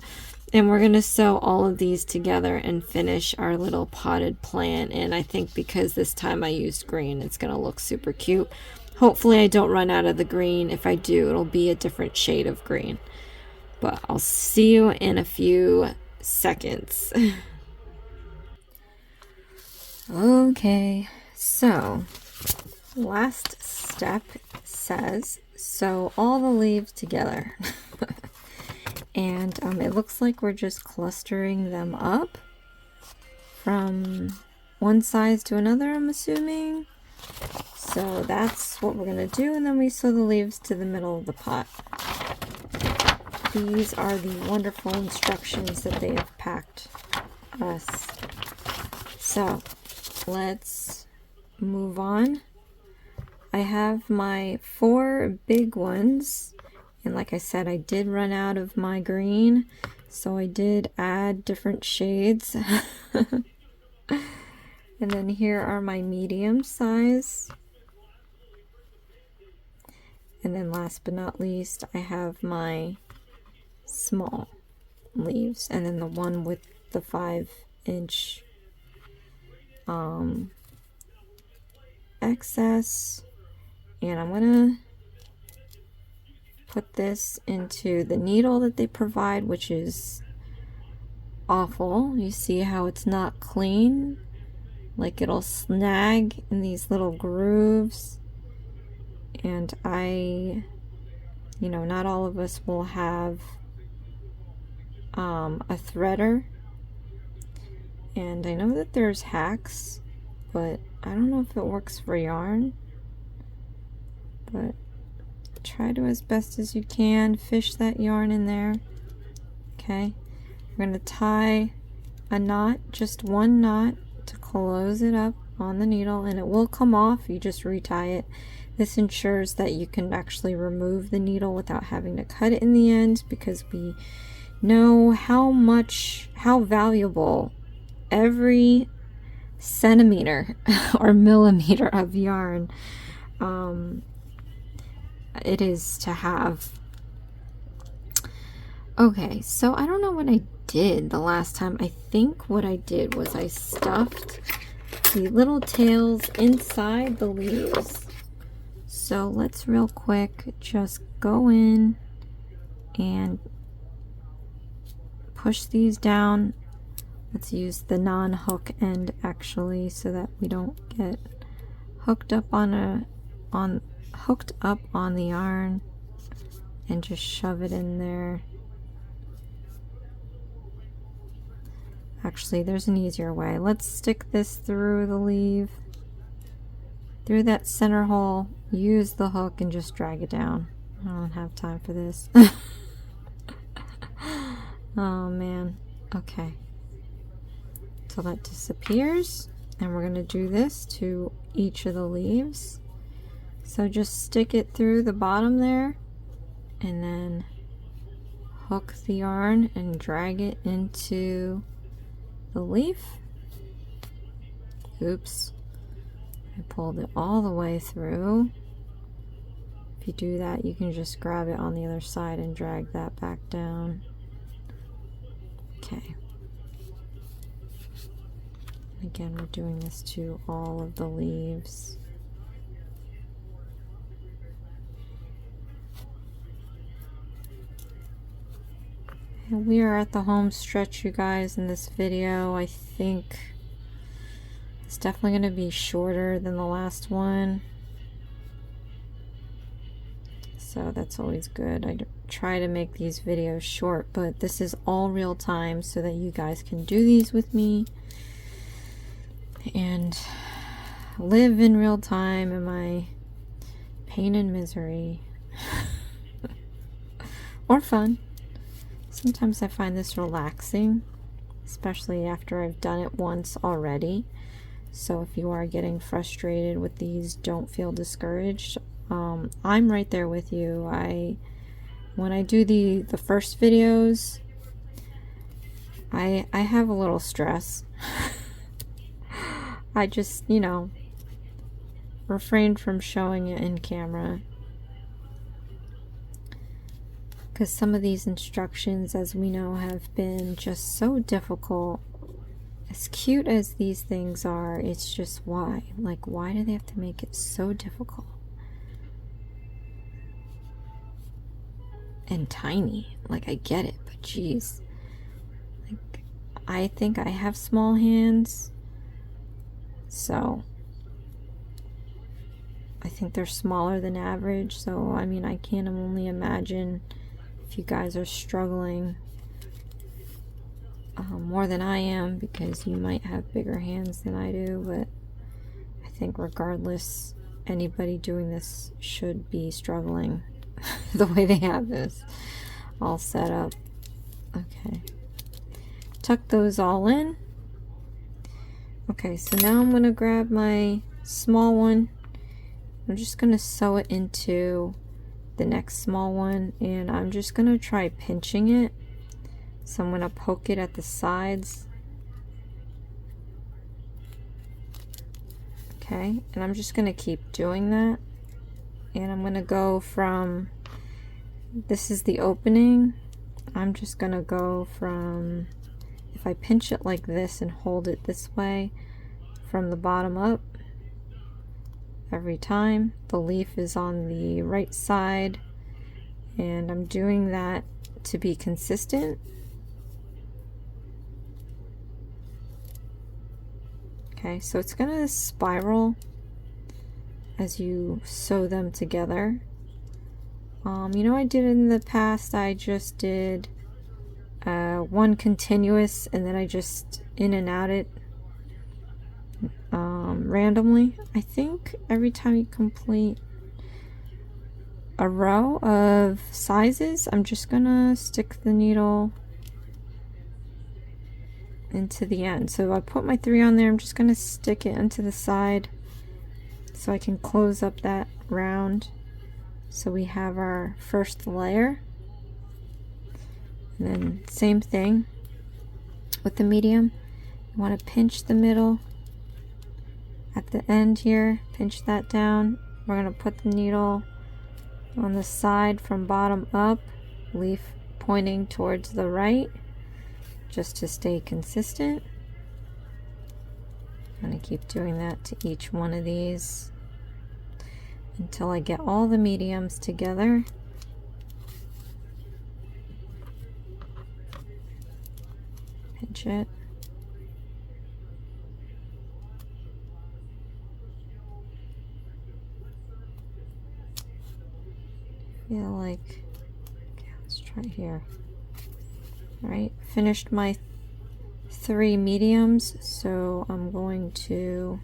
we're going to sew all of these together and finish our little potted plant. And I think because this time I used green, it's going to look super cute. Hopefully I don't run out of the green. If I do, it'll be a different shade of green. But I'll see you in a few seconds. Okay, so last step says sew all the leaves together. And it looks like we're just clustering them up from one size to another, I'm assuming. So that's what we're going to do, and then we sew the leaves to the middle of the pot. These are the wonderful instructions that they have packed us. So let's move on. I have my 4 big ones, and like I said, I did run out of my green, so I did add different shades. And then here are my medium size. And then last but not least, I have my small leaves, and then the one with the 5-inch excess. And I'm gonna put this into the needle that they provide, which is awful. You see how it's not clean? Like it'll snag in these little grooves. And not all of us will have a threader, and I know that there's hacks, but I don't know if it works for yarn. But try to, as best as you can, fish that yarn in there. Okay, we're going to tie a knot, just one knot, to close it up on the needle, and it will come off. You just retie it. This ensures that you can actually remove the needle without having to cut it in the end, because we know how valuable every centimeter or millimeter of yarn it is to have. Okay, so I don't know what I did the last time. I think what I did was I stuffed the little tails inside the leaves. So let's real quick just go in and push these down. Let's use the non-hook end actually, so that we don't get hooked up on the yarn, and just shove it in there. Actually, there's an easier way. Let's stick this through the leaf, through that center hole, use the hook, and just drag it down. I don't have time for this. Oh man. Okay. So that disappears, and we're going to do this to each of the leaves. So just stick it through the bottom there, and then hook the yarn and drag it into the leaf. Oops, I pulled it all the way through. If you do that, you can just grab it on the other side and drag that back down. Okay. Again, we're doing this to all of the leaves. And we are at the home stretch, you guys, in this video. I think it's definitely going to be shorter than the last one. So that's always good. I try to make these videos short, but this is all real time so that you guys can do these with me and live in real time in my pain and misery. Or fun. Sometimes I find this relaxing, especially after I've done it once already. So if you are getting frustrated with these, don't feel discouraged. I'm right there with you. When I do the first videos, I have a little stress. I just, you know, refrained from showing it in camera, because some of these instructions, as we know, have been just so difficult. As cute as these things are, it's just why? Like, why do they have to make it so difficult? And tiny. Like, I get it, but geez. Like, I think I have small hands, so I think they're smaller than average. So, I mean, I can only imagine if you guys are struggling more than I am, because you might have bigger hands than I do. But I think regardless, anybody doing this should be struggling the way they have this all set up. Okay, tuck those all in. Okay, so now I'm going to grab my small one. I'm just going to sew it into the next small one, and I'm just going to try pinching it. So I'm going to poke it at the sides. Okay, and I'm just going to keep doing that. And I'm going to go from, this is the opening, I'm just going to go from, if I pinch it like this and hold it this way, from the bottom up, every time. The leaf is on the right side, and I'm doing that to be consistent. Okay, so it's going to spiral as you sew them together. You know, I did in the past, I just did, one continuous, and then I just in and out it randomly. I think every time you complete a row of sizes, I'm just gonna stick the needle into the end. So I put my 3 on there, I'm just gonna stick it into the side so I can close up that round. So we have our first layer, and then same thing with the medium. You want to pinch the middle at the end here, pinch that down. We're going to put the needle on the side from bottom up, leaf pointing towards the right, just to stay consistent. I'm going to keep doing that to each one of these until I get all the mediums together. Pinch it. Feel like, okay, let's try here. All right, finished my 3 mediums, so I'm going to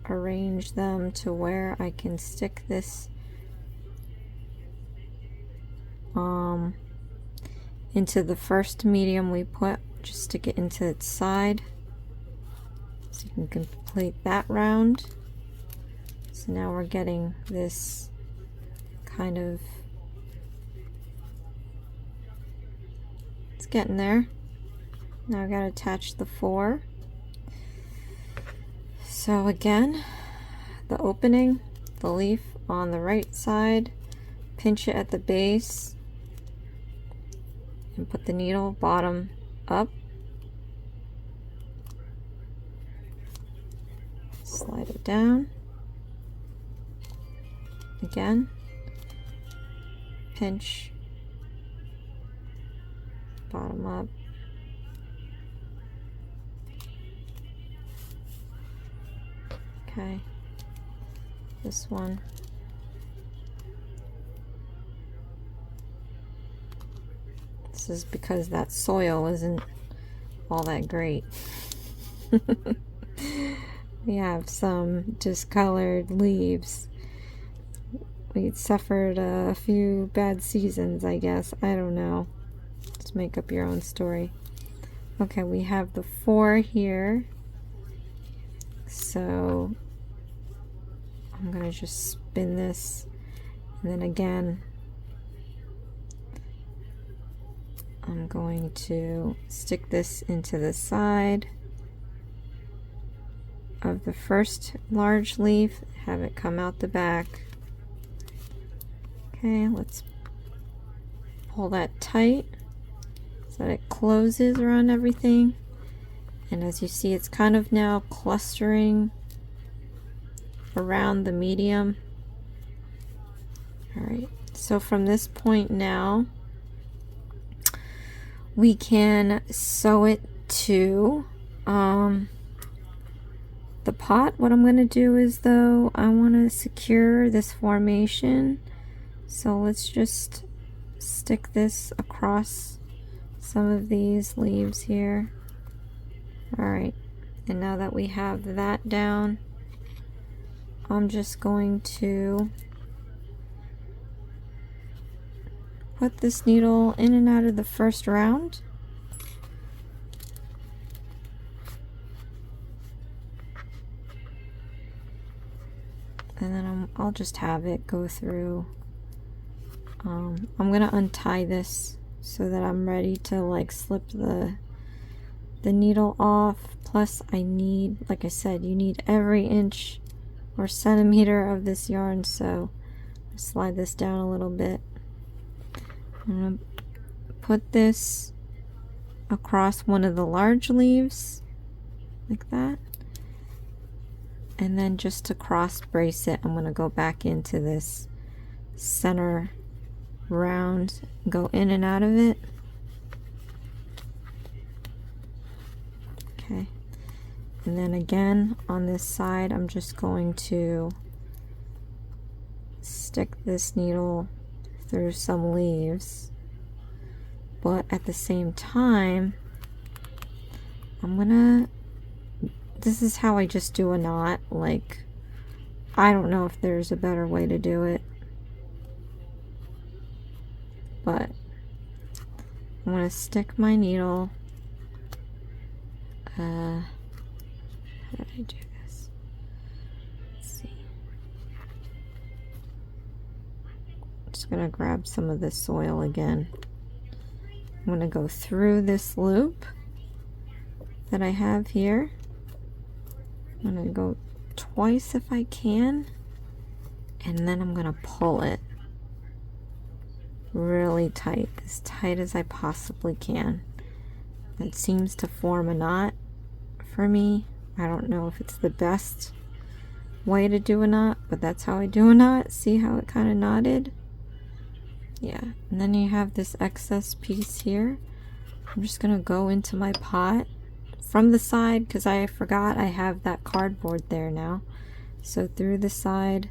arrange them to where I can stick this into the first medium we put. Just stick it into its side so you can complete that round. So now we're getting this kind of, it's getting there. Now I gotta attach the 4. So again, the opening, the leaf on the right side, pinch it at the base, and put the needle bottom up. Slide it down. Again, pinch, bottom up. Okay, this one. This is because that soil isn't all that great. We have some discolored leaves. We suffered a few bad seasons, I guess. I don't know. Just make up your own story. Okay, we have the 4 here. So I'm gonna just spin this, and then again I'm going to stick this into the side of the first large leaf, have it come out the back. Okay, let's pull that tight so that it closes around everything. And as you see, it's kind of now clustering around the medium. All right, so from this point now, we can sew it to the pot. What I'm going to do is, though, I want to secure this formation. So let's just stick this across some of these leaves here. Alright, and now that we have that down, I'm just going to put this needle in and out of the first round. And then I'll just have it go through. I'm going to untie this so that I'm ready to like slip the needle off. Plus I need, like I said, you need every inch or centimeter of this yarn, so I'll slide this down a little bit. I'm going to put this across one of the large leaves like that, and then just to cross brace it, I'm going to go back into this center round, go in and out of it. Okay, and then again on this side, I'm just going to stick this needle through some leaves but at the same time, this is how I just do a knot. Like, I don't know if there's a better way to do it, but I'm going to stick my needle. How did I do this? Let's see. I'm just going to grab some of this soil again. I'm going to go through this loop that I have here. I'm going to go twice if I can, and then I'm going to pull it really tight as I possibly can. That seems to form a knot for me. I don't know if it's the best way to do a knot, but that's how I do a knot. See how it kind of knotted? Yeah. And then you have this excess piece here. I'm just gonna go into my pot from the side, because I forgot I have that cardboard there now. So through the side,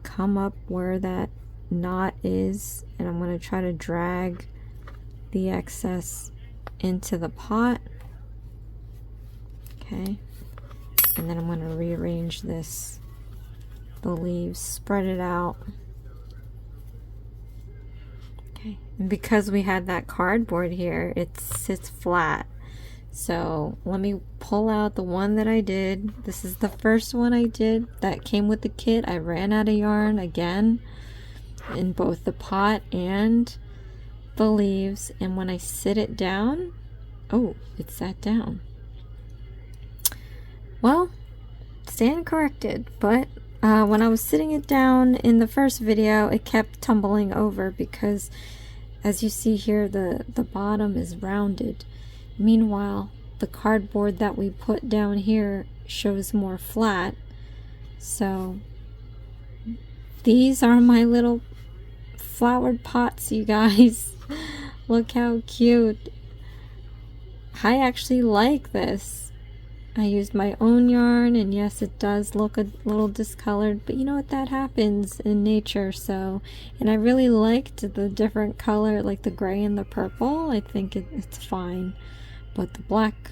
come up where that knot is, and I'm going to try to drag the excess into the pot. Okay, and then I'm going to rearrange this, the leaves, spread it out. Okay, and because we had that cardboard here, it sits flat. So let me pull out the one that I did. This is the first one I did that came with the kit. I ran out of yarn again in both the pot and the leaves, and when I sit it down, oh, it sat down. Well, stand corrected, but when I was sitting it down in the first video, it kept tumbling over because, as you see here, the bottom is rounded. Meanwhile, the cardboard that we put down here shows more flat. So these are my little flowered pots, you guys. Look how cute. I actually like this. I used my own yarn, and yes, it does look a little discolored, but you know what, that happens in nature. So, and I really liked the different color, like the gray and the purple. I think it's fine. But the black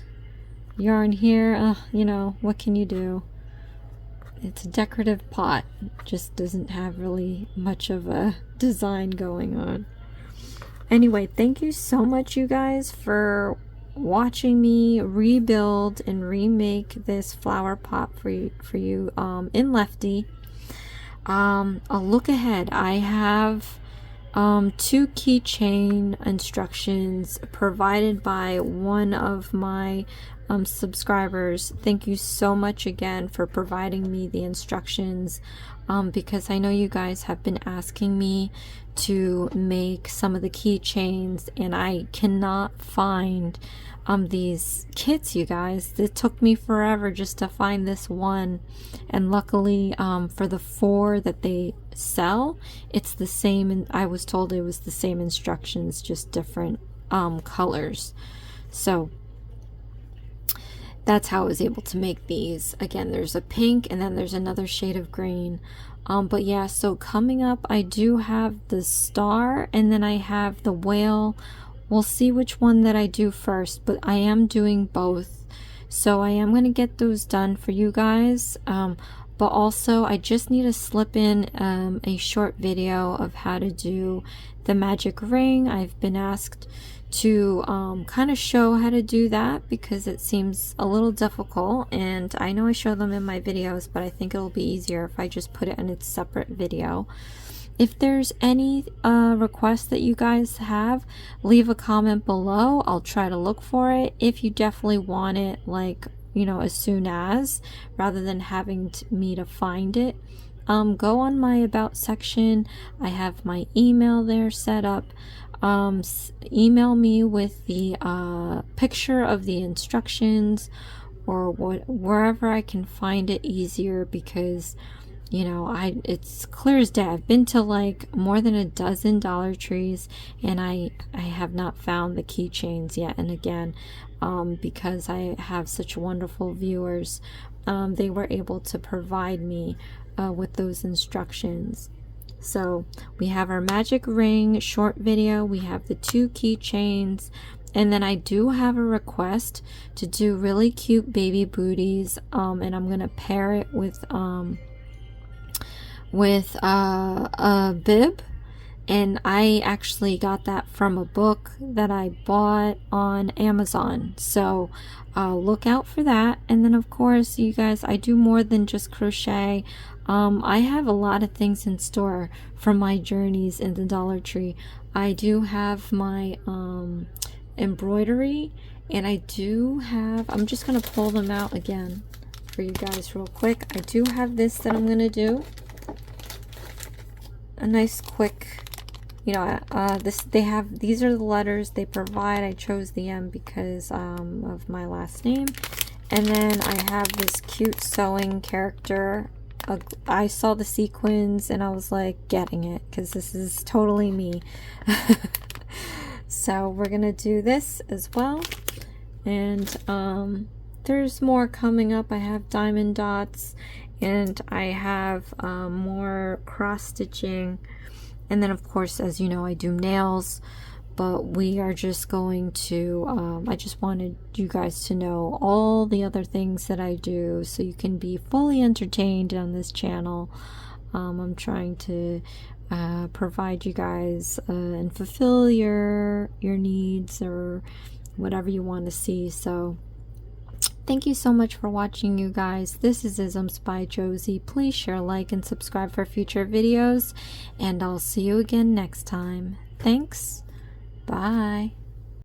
yarn here, you know, what can you do? It's a decorative pot. It just doesn't have really much of a design going on. Anyway, thank you so much, you guys, for watching me rebuild and remake this flower pot for you in Lefty. A look ahead. I have 2 keychain instructions provided by one of my subscribers. Thank you so much again for providing me the instructions, because I know you guys have been asking me to make some of the keychains, and I cannot find these kits, you guys. It took me forever just to find this one, and luckily for the 4 that they sell, it's the same, and I was told it was the same instructions, just different colors. So that's how I was able to make these. Again, there's a pink and then there's another shade of green. But yeah, so coming up, I do have the star and then I have the whale. We'll see which one that I do first, but I am doing both. So I am going to get those done for you guys. But also I just need to slip in a short video of how to do the magic ring. I've been asked to kind of show how to do that because it seems a little difficult, and I know I show them in my videos, but I think it'll be easier if I just put it in its separate video. If there's any requests that you guys have, leave a comment below. I'll try to look for it. If you definitely want it, like, you know, as soon as, rather than having me to find it, go on my about section. I have my email there set up. Email me with the picture of the instructions, or wherever I can find it easier, because you know, it's clear as day. I've been to like more than a dozen Dollar Trees, and I have not found the keychains yet. And again, because I have such wonderful viewers, they were able to provide me with those instructions. So we have our magic ring short video, we have the 2 keychains, and then I do have a request to do really cute baby booties, and I'm gonna pair it with a bib. And I actually got that from a book that I bought on Amazon. So look out for that. And then of course, you guys, I do more than just crochet. I have a lot of things in store from my journeys in the Dollar Tree. I do have my embroidery, and I do have, I'm just going to pull them out again for you guys real quick. I do have this that I'm going to do. A nice quick, you know, these are the letters they provide. I chose the M because of my last name. And then I have this cute sewing character. I saw the sequins and I was like getting it because this is totally me. So we're gonna do this as well. And there's more coming up. I have diamond dots, and I have more cross stitching. And then of course, as you know, I do nails, but we are just going to, I just wanted you guys to know all the other things that I do so you can be fully entertained on this channel. I'm trying to provide you guys and fulfill your needs or whatever you want to see. So thank you so much for watching, you guys. This is Isms by Josie. Please share, like, and subscribe for future videos, and I'll see you again next time. Thanks. Bye.